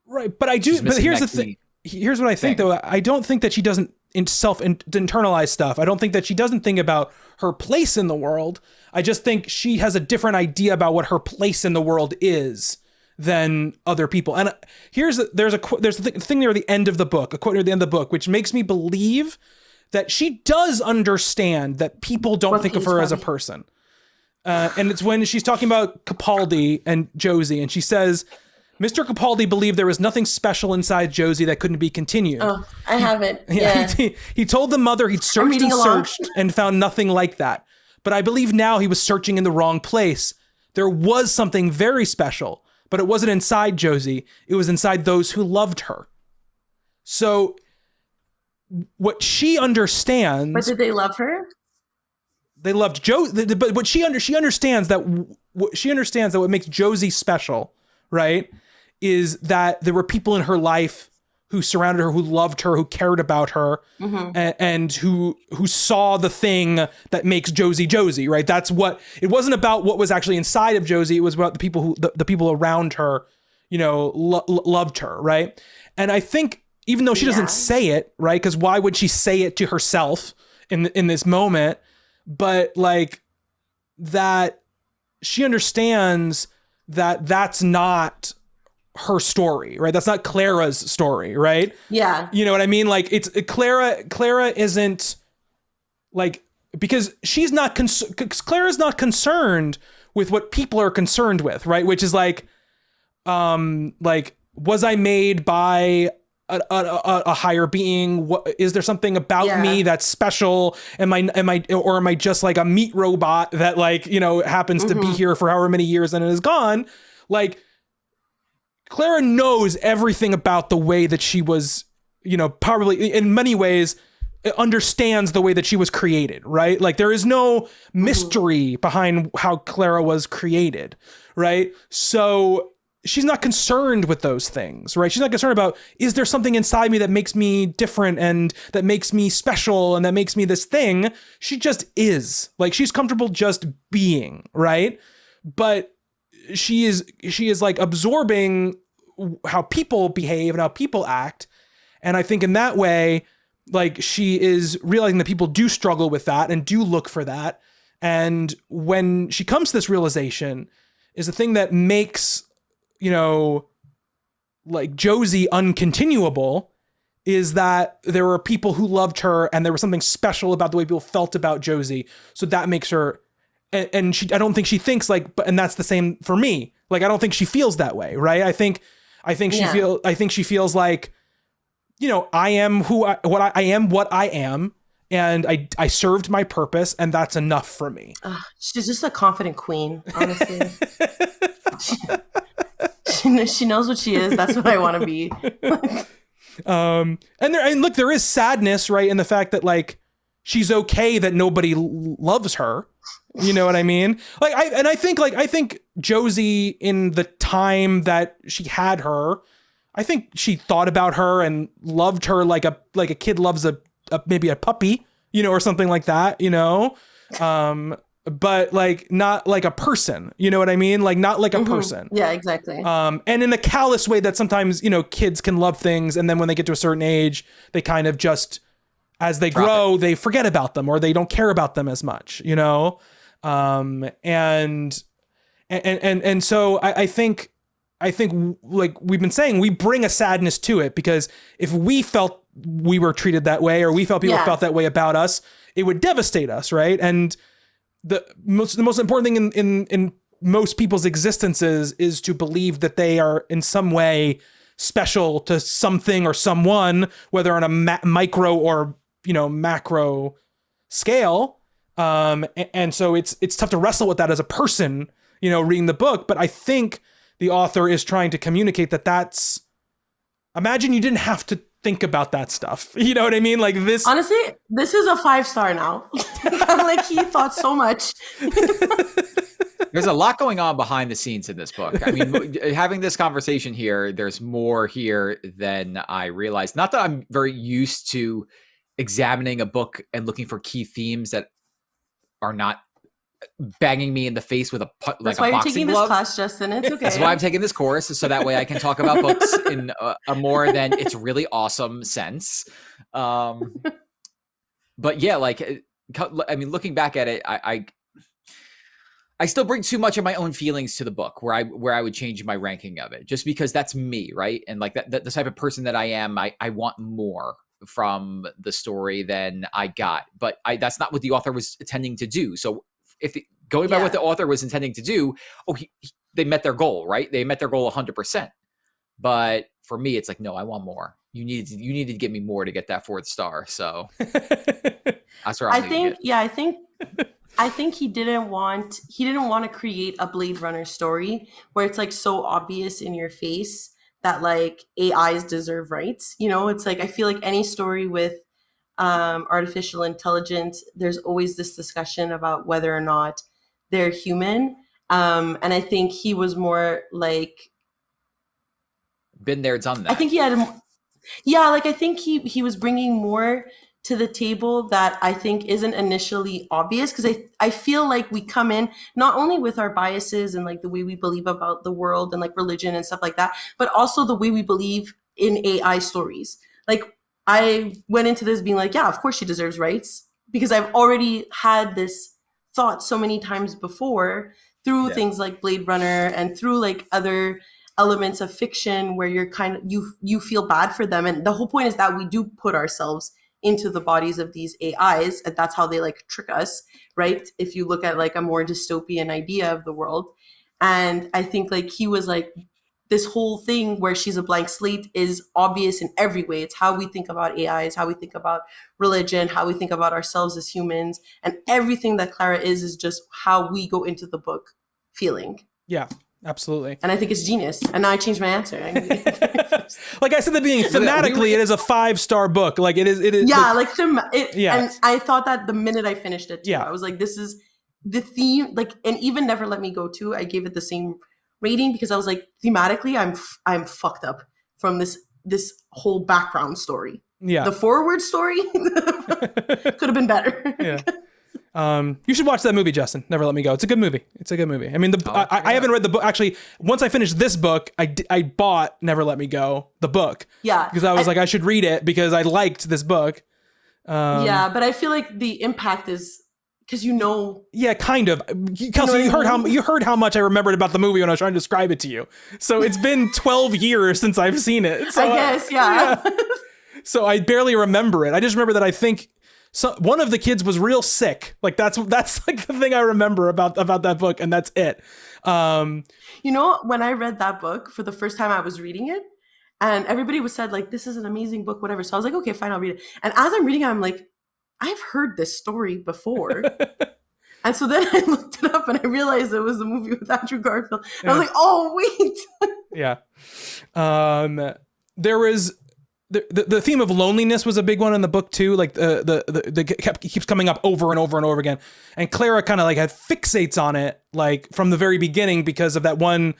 Right, but here's the thing. Here's what I think, though. I don't think that she doesn't internalize stuff. I don't think that she doesn't think about her place in the world. I just think she has a different idea about what her place in the world is than other people. And there's a thing near the end of the book, a quote near the end of the book, which makes me believe that she does understand that people don't think of her as a person. And it's when she's talking about Capaldi and Josie, and she says, Mr. Capaldi believed there was nothing special inside Josie that couldn't be continued. Oh, I have it. Yeah. He told the mother he'd searched and searched and found nothing like that. But I believe now he was searching in the wrong place. There was something very special, but it wasn't inside Josie. It was inside those who loved her. So what she understands... But did they love her? They loved Josie, but what she understands that what makes Josie special, right, is that there were people in her life who surrounded her, who loved her, who cared about her, and who saw the thing that makes Josie, right? That's what it wasn't about what was actually inside of Josie. It was about the people the people around her, you know, loved her, right? And I think even though she doesn't say it, right, because why would she say it to herself in this moment? But like that she understands that that's not her story, right? That's not Clara's story, right? Yeah. You know what I mean? Like it's Clara isn't like, because she's not, Clara's not concerned with what people are concerned with, right? Which is like, was I made by a higher being? What is there something about me that's special? Am I just like a meat robot that like, you know, happens to be here for however many years and it is gone? Like Clara knows everything about the way that she was, you know, probably in many ways understands the way that she was created, right? Like there is no mystery behind how Clara was created, right? So she's not concerned with those things, right? She's not concerned about, is there something inside me that makes me different and that makes me special and that makes me this thing? She just is. Like she's comfortable just being, right? But she is like absorbing how people behave and how people act. And I think in that way, like she is realizing that people do struggle with that and do look for that. And when she comes to this realization is the thing that makes, you know, like Josie uncontinuable is that there were people who loved her and there was something special about the way people felt about Josie. So that makes her, and she, I don't think she thinks like, but, and that's the same for me. Like, I don't think she feels that way. Right. I think she feels like, you know, I am what I am. And I served my purpose and that's enough for me. She's just a confident queen, honestly. She knows what she is. That's what I want to be. And look, there is sadness, right, in the fact that like she's okay that nobody loves her. You know what I mean? Like I think Josie, in the time that she had her, I think she thought about her and loved her like a kid loves maybe a puppy, you know, or something like that, you know. But like not like a person, you know what I mean? Like not like a person. Yeah, exactly. And in the callous way that sometimes, you know, kids can love things and then when they get to a certain age, they kind of just, as they grow, they forget about them or they don't care about them as much, you know? And so I think like we've been saying, we bring a sadness to it because if we felt we were treated that way or we felt people felt that way about us, it would devastate us. Right. And the most important thing in most people's existences is to believe that they are in some way special to something or someone, whether on a micro or, you know, macro scale. And so it's tough to wrestle with that as a person, you know, reading the book. But I think the author is trying to communicate that imagine you didn't have to think about that stuff. You know what I mean? Like this. Honestly, this is a 5-star now. Like he thought so much. There's a lot going on behind the scenes in this book. I mean, having this conversation here, there's more here than I realized. Not that I'm very used to examining a book and looking for key themes that are not banging me in the face with That's why you're taking this class, Justin. It's okay. That's why I'm taking this course, so that way I can talk about books in a more than it's really awesome sense. But yeah, like, I mean, looking back at it, I still bring too much of my own feelings to the book where I would change my ranking of it just because that's me, right? And like that the type of person that I am, I want more from the story than I got, but that's not what the author was intending to do. So going by what the author was intending to do, they met their goal, right? They met their goal 100%. But for me, it's like, no, I want more. You needed to give me more to get that 4th star. So that's where I think he didn't want to create a Blade Runner story where it's like so obvious in your face that like AIs deserve rights. You know, it's like I feel like any story with artificial intelligence, there's always this discussion about whether or not they're human. And I think he was more like been there, done that. I think he had, I think he was bringing more to the table that I think isn't initially obvious because I feel like we come in not only with our biases and like the way we believe about the world and like religion and stuff like that, but also the way we believe in AI stories. Like I went into this being like, yeah, of course she deserves rights because I've already had this thought so many times before through things like Blade Runner and through like other elements of fiction where you're kind of, you feel bad for them. And the whole point is that we do put ourselves into the bodies of these AIs and that's how they like trick us, right? If you look at like a more dystopian idea of the world. And I think like he was like, this whole thing where she's a blank slate is obvious in every way. It's how we think about AIs, how we think about religion, how we think about ourselves as humans. And everything that Clara is just how we go into the book feeling. Yeah, Absolutely. And I think it's genius. And now I changed my answer. Like I said at the beginning, thematically, it is a 5-star book. Like it is. Yeah, yeah. And I thought that the minute I finished it too. Yeah. I was like, this is the theme. Like, and even Never Let Me Go too, I gave it the same rating because I was like, thematically, I'm fucked up from this whole background story. Yeah. The forward story could have been better. Yeah. You should watch that movie, Justin. Never Let Me Go. It's a good movie. I mean, I haven't read the book. Actually, once I finished this book, I bought Never Let Me Go, the book. Yeah. Because I was like, I should read it because I liked this book. Yeah, but I feel like the impact is because Yeah, kind of. Kelsey, you heard how much I remembered about the movie when I was trying to describe it to you. So it's been 12 years since I've seen it. So I guess, yeah. So I barely remember it. I just remember that I think one of the kids was real sick. Like that's like the thing I remember about that book, and that's it. When I read that book for the first time, I was reading it, and everybody was said like, "This is an amazing book," whatever. So I was like, "Okay, fine, I'll read it." And as I'm reading it, I'm like, "I've heard this story before." And so then I looked it up, and I realized it was the movie with Andrew Garfield. And I was like, "Oh wait." Yeah. There was. The theme of loneliness was a big one in the book too. Like the keeps coming up over and over and over again, and Clara kind of like fixates on it like from the very beginning because of that one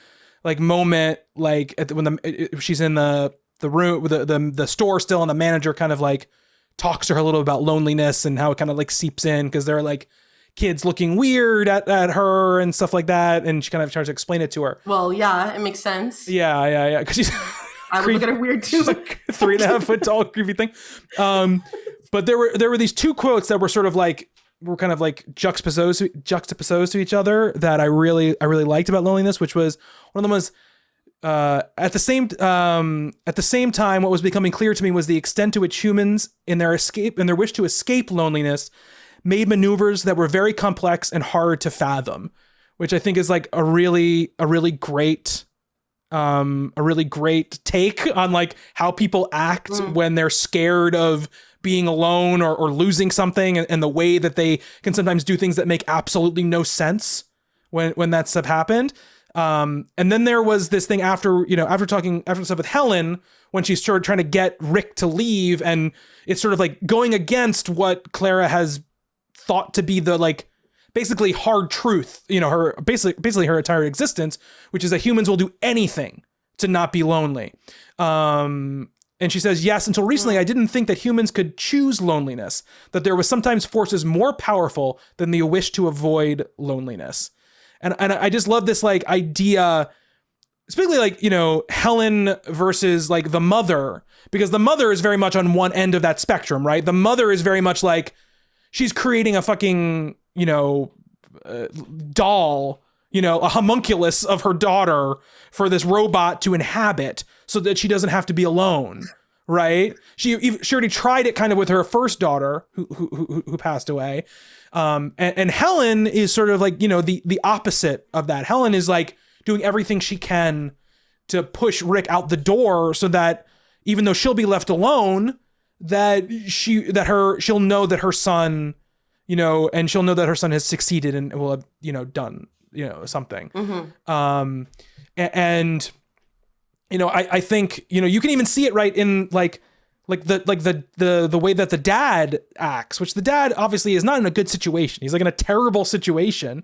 like moment like when she's in the room with the store still, and the manager kind of like talks to her a little about loneliness and how it kind of like seeps in because there are like kids looking weird at her and stuff like that, and she kind of tries to explain it to her. Well, yeah, it makes sense. Yeah, because she's. I would look at her weird too. Like 3.5 foot tall, creepy thing. But there were these two quotes that were sort of like kind of like juxtaposed to each other that I really liked about loneliness, which was one of them was at the same time, what was becoming clear to me was the extent to which humans in their wish to escape loneliness made maneuvers that were very complex and hard to fathom, which I think is like a really great take on like how people act when they're scared of being alone or losing something, and the way that they can sometimes do things that make absolutely no sense when that stuff happened. And then there was this thing after stuff with Helen, when she started trying to get Rick to leave, and it's sort of like going against what Clara has thought to be the like basically hard truth, her basically her entire existence, which is that humans will do anything to not be lonely. And she says, yes, until recently, I didn't think that humans could choose loneliness, that there was sometimes forces more powerful than the wish to avoid loneliness. And I just love this like idea, especially like, Helen versus like the mother, because the mother is very much on one end of that spectrum, right? The mother is very much like, she's creating a fucking, doll, a homunculus of her daughter for this robot to inhabit so that she doesn't have to be alone, right? She already tried it kind of with her first daughter who passed away. And Helen is sort of like, the opposite of that. Helen is like doing everything she can to push Rick out the door so that even though she'll be left alone, that she'll know that her son, and she'll know that her son has succeeded and will have, done, something. Mm-hmm. I think, you can even see it right in like the way that the dad acts, which the dad obviously is not in a good situation. He's like in a terrible situation,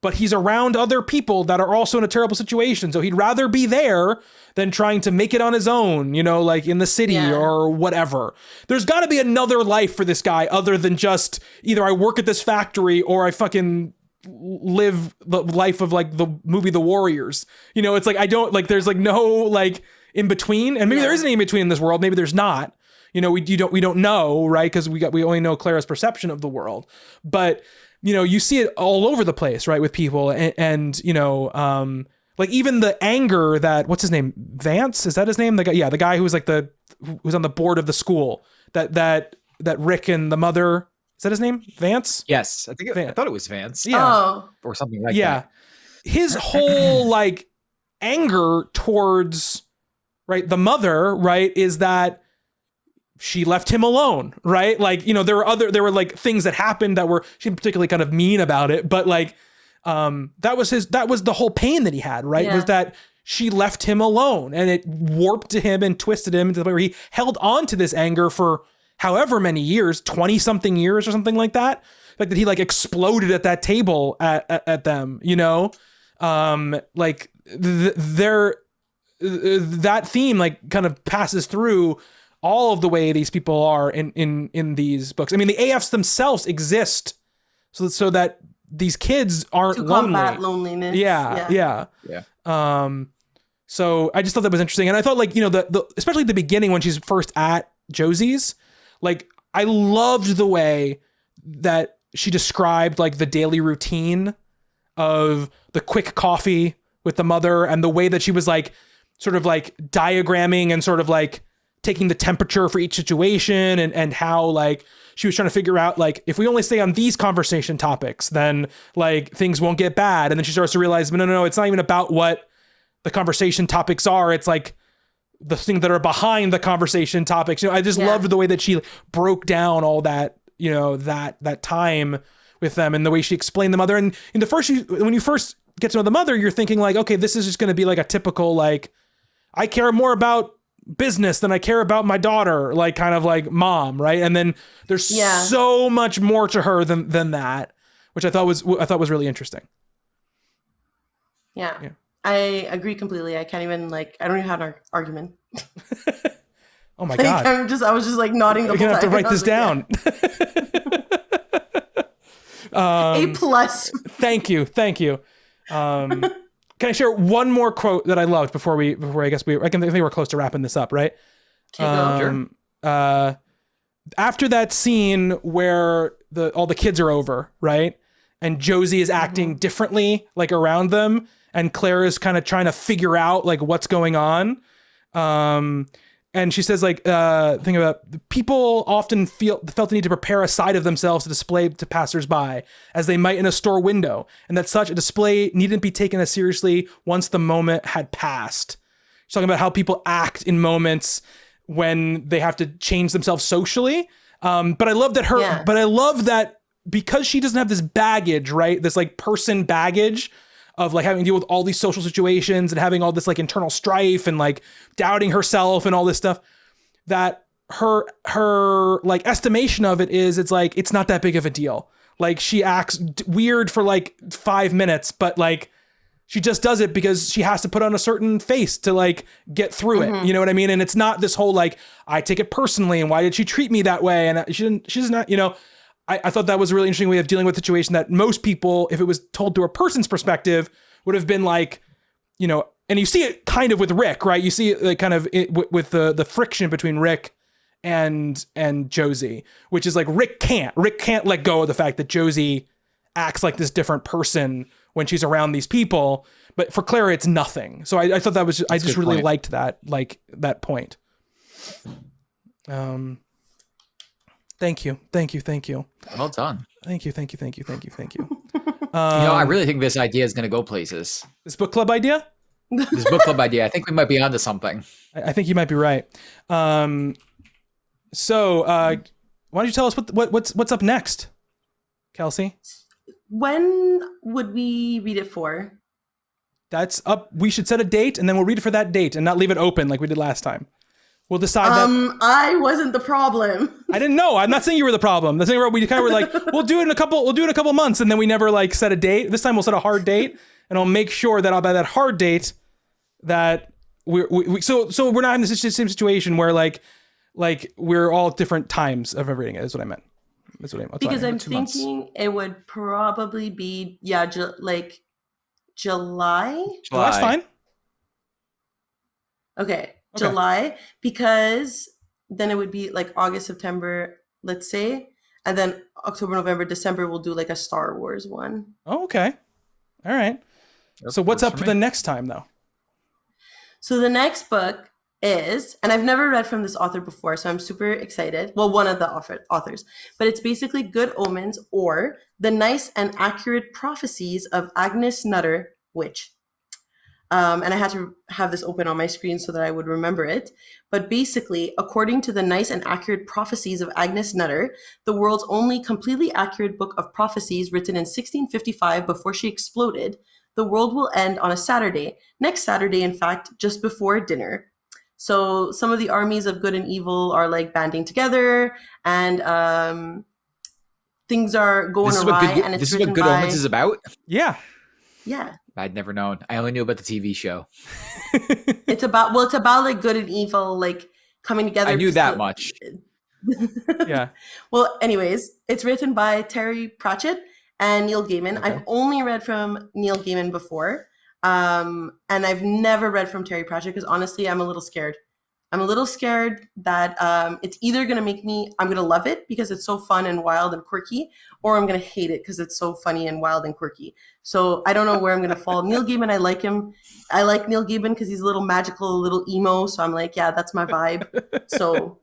but he's around other people that are also in a terrible situation. So he'd rather be there than trying to make it on his own, like in the city or whatever. There's got to be another life for this guy other than just either I work at this factory or I fucking live the life of like the movie The Warriors. It's like I don't like there's like no like in between, and maybe there isn't any in between in this world. Maybe there's not. We don't know, right? Because we only know Clara's perception of the world, but you see it all over the place, right? With people and like even the anger that what's his name? Vance, is that his name? The guy who was like who's on the board of the school that Rick and the mother. Is that his name? Vance? Yes. I thought it was Vance. Yeah. Oh. Or something like that. His whole like anger towards, right, the mother, right, is that she left him alone, right? Like, there were like things that happened that were, she particularly kind of mean about it, but like, that was the whole pain that he had, right? Yeah. Was that she left him alone, and it warped him and twisted him to the point where he held on to this anger for however many years, 20 something years or something like that. Like that he like exploded at that table at them, you know? Like that theme like kind of passes through all of the way these people are in these books. I mean, the AFs themselves exist so that these kids aren't to lonely. combat loneliness. Yeah. So I just thought that was interesting. And I thought like, you know, the especially the beginning when she's first at Josie's, like I loved the way that she described like the daily routine of the quick coffee with the mother and the way that she was like sort of like diagramming and sort of like taking the temperature for each situation and how like she was trying to figure out like if we only stay on these conversation topics, then like things won't get bad. And then she starts to realize, no, it's not even about what the conversation topics are. It's like the things that are behind the conversation topics. You know, I just loved the way that she broke down all that, you know, that time with them and the way she explained the mother. And in the first, when you first get to know the mother, you're thinking like, okay, this is just going to be like a typical, like, I care more about business than I care about my daughter, like kind of like mom. Right. And then there's so much more to her than that, which I thought was really interesting. Yeah. I agree completely. I can't even like, I don't even have an argument. Oh my like, God. I was just like nodding the whole time. You're going to have to write this down. A+. Thank you. Can I share one more quote that I loved before I think we're close to wrapping this up, right? After that scene where all the kids are over, right? And Josie is acting differently, like around them, and Clara is kind of trying to figure out like what's going on. And she says like, think about people often felt the need to prepare a side of themselves to display to passersby as they might in a store window. And that such a display needn't be taken as seriously once the moment had passed. She's talking about how people act in moments when they have to change themselves socially. But I love that but I love that because she doesn't have this baggage, right? This like person baggage of like having to deal with all these social situations and having all this like internal strife and like doubting herself and all this stuff, that her like estimation of it is it's like, it's not that big of a deal. Like she acts weird for like 5 minutes, but like she just does it because she has to put on a certain face to like get through it. You know what I mean? And it's not this whole like, I take it personally and why did she treat me that way? And she's not, you know, I thought that was a really interesting way of dealing with a situation that most people, if it was told through a person's perspective, would have been like, you know, and you see it kind of with Rick, right? You see it like kind of with the friction between Rick and Josie, which is like Rick can't let go of the fact that Josie acts like this different person when she's around these people. But for Clara, it's nothing. So I thought that was, I just really liked that, like that point. Thank you. Well done. Thank you. I really think this idea is going to go places. This book club idea? This book club idea. I think we might be onto something. I think you might be right. So why don't you tell us what's up next, Kelsey? When would we read it for? That's up. We should set a date and then we'll read it for that date and not leave it open like we did last time. We'll decide that. I wasn't the problem. I didn't know. I'm not saying you were the problem. The thing where we kind of were like, we'll do it in a couple months, and then we never like set a date. This time we'll set a hard date, and I'll make sure that by that hard date that so we're not in the same situation where like we're all at different times of reading it. Is what I meant. Because I'm thinking it would probably be like July. That's fine. Okay. July, because then it would be like August, September, let's say, and then October, November, December, we'll do like a Star Wars one. Oh, okay. All right. So what's up for the next time though? So the next book is, and I've never read from this author before, so I'm super excited. Well, one of the authors, but it's basically Good Omens, or The Nice and Accurate Prophecies of Agnes Nutter, Witch. And I had to have this open on my screen so that I would remember it. But basically, according to the nice and accurate prophecies of Agnes Nutter, the world's only completely accurate book of prophecies, written in 1655 before she exploded, the world will end on a Saturday. Next Saturday, in fact, just before dinner. So some of the armies of good and evil are like banding together, and things are going awry. And it's this is what Good Omens is about? Yeah. Yeah. I'd never known. I only knew about the TV show. It's about like good and evil, like coming together. I knew that much. Yeah. Well, anyways, it's written by Terry Pratchett and Neil Gaiman. Okay. I've only read from Neil Gaiman before. And I've never read from Terry Pratchett because honestly, I'm a little scared. I'm a little scared that it's either going to make me, I'm going to love it because it's so fun and wild and quirky, or I'm going to hate it because it's so funny and wild and quirky. So I don't know where I'm going to fall. Neil Gaiman, I like him. I like Neil Gaiman because he's a little magical, a little emo. So I'm like, yeah, that's my vibe. So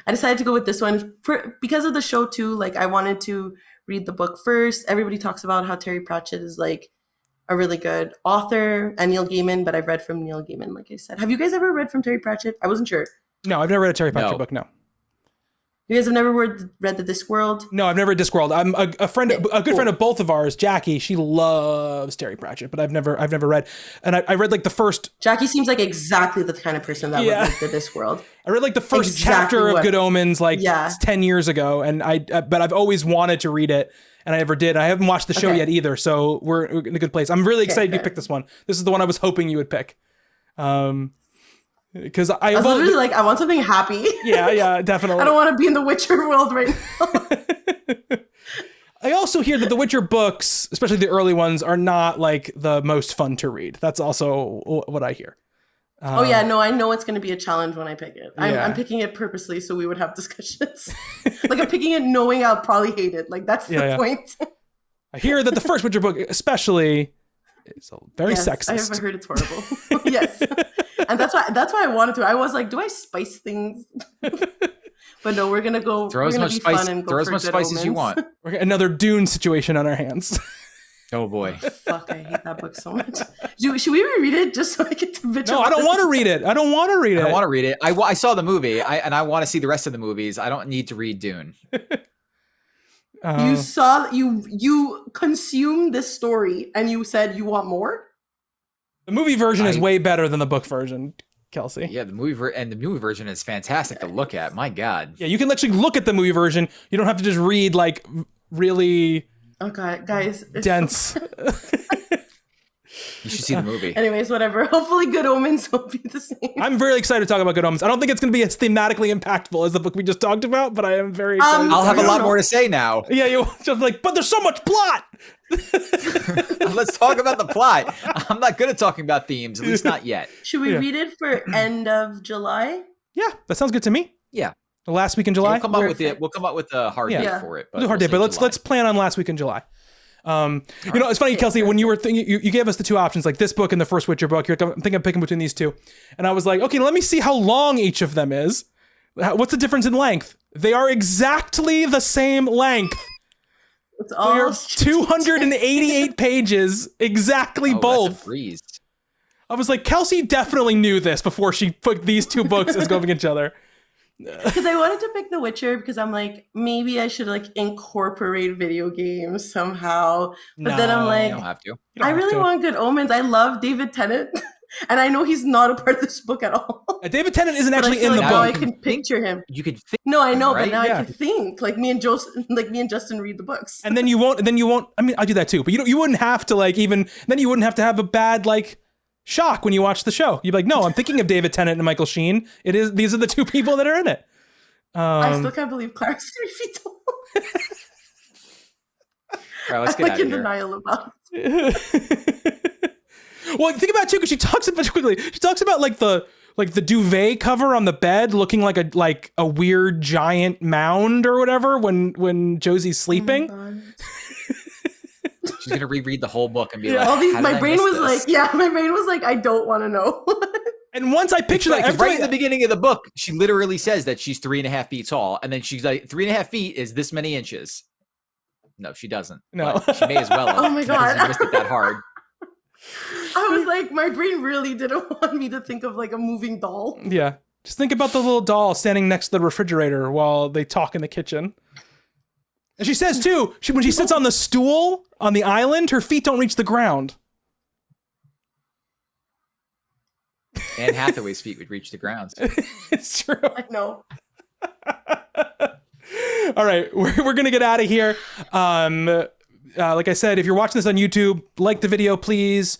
I decided to go with this one because of the show too. Like I wanted to read the book first. Everybody talks about how Terry Pratchett is like a really good author, and Neil Gaiman, but I've read from Neil Gaiman, like I said. Have you guys ever read from Terry Pratchett? I wasn't sure. No, I've never read a Terry Pratchett book, no. You guys have never read the Discworld? No, I've never read Discworld. I'm a good friend of both of ours, Jackie. She loves Terry Pratchett, but I've never read. And I read like the first. Jackie seems like exactly the kind of person that would like the Discworld. I read like the first chapter of Good Omens like 10 years ago, and but I've always wanted to read it, and I never did. I haven't watched the show yet either, so we're in a good place. I'm really excited you picked this one. This is the one I was hoping you would pick. Because I was literally like, I want something happy. Yeah, definitely. I don't want to be in the Witcher world right now. I also hear that the Witcher books, especially the early ones, are not like the most fun to read. That's also what I hear. Oh yeah, no, I know it's going to be a challenge when I pick it. I'm picking it purposely so we would have discussions. Like I'm picking it knowing I'll probably hate it. Like that's the point. I hear that the first Witcher book, especially, is very sexist. I haven't heard it's horrible. Yes. And that's why I wanted to. I was like, do I spice things? But no, we're gonna go. Throw as much spice. Throw as much spice as you want. We're getting another Dune situation on our hands. Oh boy! Fuck, I hate that book so much. Should we reread it just so I get to bitch? No, I don't want to read it. I don't want to read it. I don't want to read it. I saw the movie. I want to see the rest of the movies. I don't need to read Dune. You consumed this story and you said you want more. The movie version is way better than the book version, Kelsey. Yeah, the movie version is fantastic to look at. My God. Yeah, you can actually look at the movie version. You don't have to just read like really. Okay, guys. Dense. You should see the movie. Anyways, whatever. Hopefully Good Omens will be the same. I'm very excited to talk about Good Omens. I don't think it's going to be as thematically impactful as the book we just talked about, but I am very excited. I'll have a lot more to say now. Yeah, you just like, but there's so much plot. Let's talk about the plot. I'm not good at talking about themes, at least not yet. Should we read it for end of July? Yeah, that sounds good to me. Yeah. The last week in July. We'll come up with the hard date for it. We'll do hard date, but let's plan on last week in July. It's funny, Kelsey, when you were thinking, you gave us the two options, like this book and the first Witcher book. You're thinking of picking between these two. And I was like, okay, let me see how long each of them is. What's the difference in length? They are exactly the same length. It's all They are 288 pages, exactly both. That's a breeze. I was like, Kelsey definitely knew this before she put these two books as going against each other. Because I wanted to pick The Witcher because I'm like, maybe I should like incorporate video games somehow. But then I'm like, you don't have to. I really want Good Omens. I love David Tennant. And I know he's not a part of this book at all. David Tennant isn't actually in the book. Now I can picture him. You could think. No, I know, right? but now I can think. Like me and Justin read the books. And then you won't. I mean, I do that too. But you wouldn't have to like even. Then you wouldn't have to have a bad like shock when you watch the show. You'd be like, no, I'm thinking of David Tennant and Michael Sheen. These are the two people that are in it. I still can't believe Clara's 3 feet tall. All right, let's get I'm out like of in here. denial about it. Well, think about it too, because she talks about like the duvet cover on the bed looking like a weird giant mound or whatever when Josie's sleeping. Oh She's gonna reread the whole book and be like, my brain was like, I don't want to know. And once I picture that, right in the beginning of the book, she literally says that she's 3.5 feet tall, and then she's like, 3.5 feet is this many inches. No, she doesn't. No, but she may as well have. Oh my God. She missed it that hard. I was like, my brain really didn't want me to think of like a moving doll. Yeah. Just think about the little doll standing next to the refrigerator while they talk in the kitchen. And she says too, when she sits on the stool on the island, her feet don't reach the ground. Anne Hathaway's feet would reach the ground. It's true. I know. All right, we're going to get out of here. Like I said, if you're watching this on YouTube, like the video, please.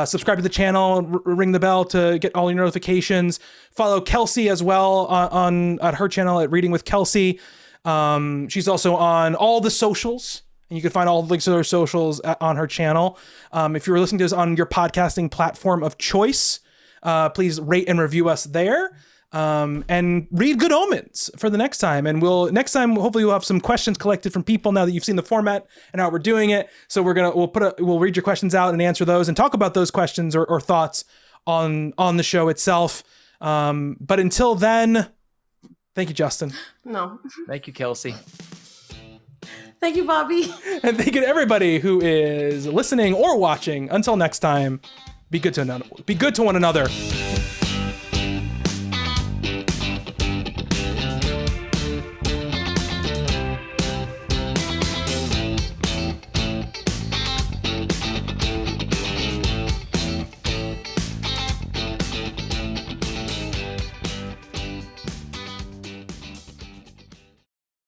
Subscribe to the channel, ring the bell to get all your notifications. Follow Kelsey as well on her channel at Reading with Kelsey. She's also on all the socials, and you can find all the links to her socials on her channel. If you're listening to this on your podcasting platform of choice, please rate and review us there. And read Good Omens for the next time. And hopefully we'll have some questions collected from people now that you've seen the format and how we're doing it. So we'll read your questions out and answer those and talk about those questions or thoughts on the show itself. But until then, thank you, Justin. No. Thank you, Kelsey. Thank you, Bobby. And thank you to everybody who is listening or watching. Until next time, be good to one another.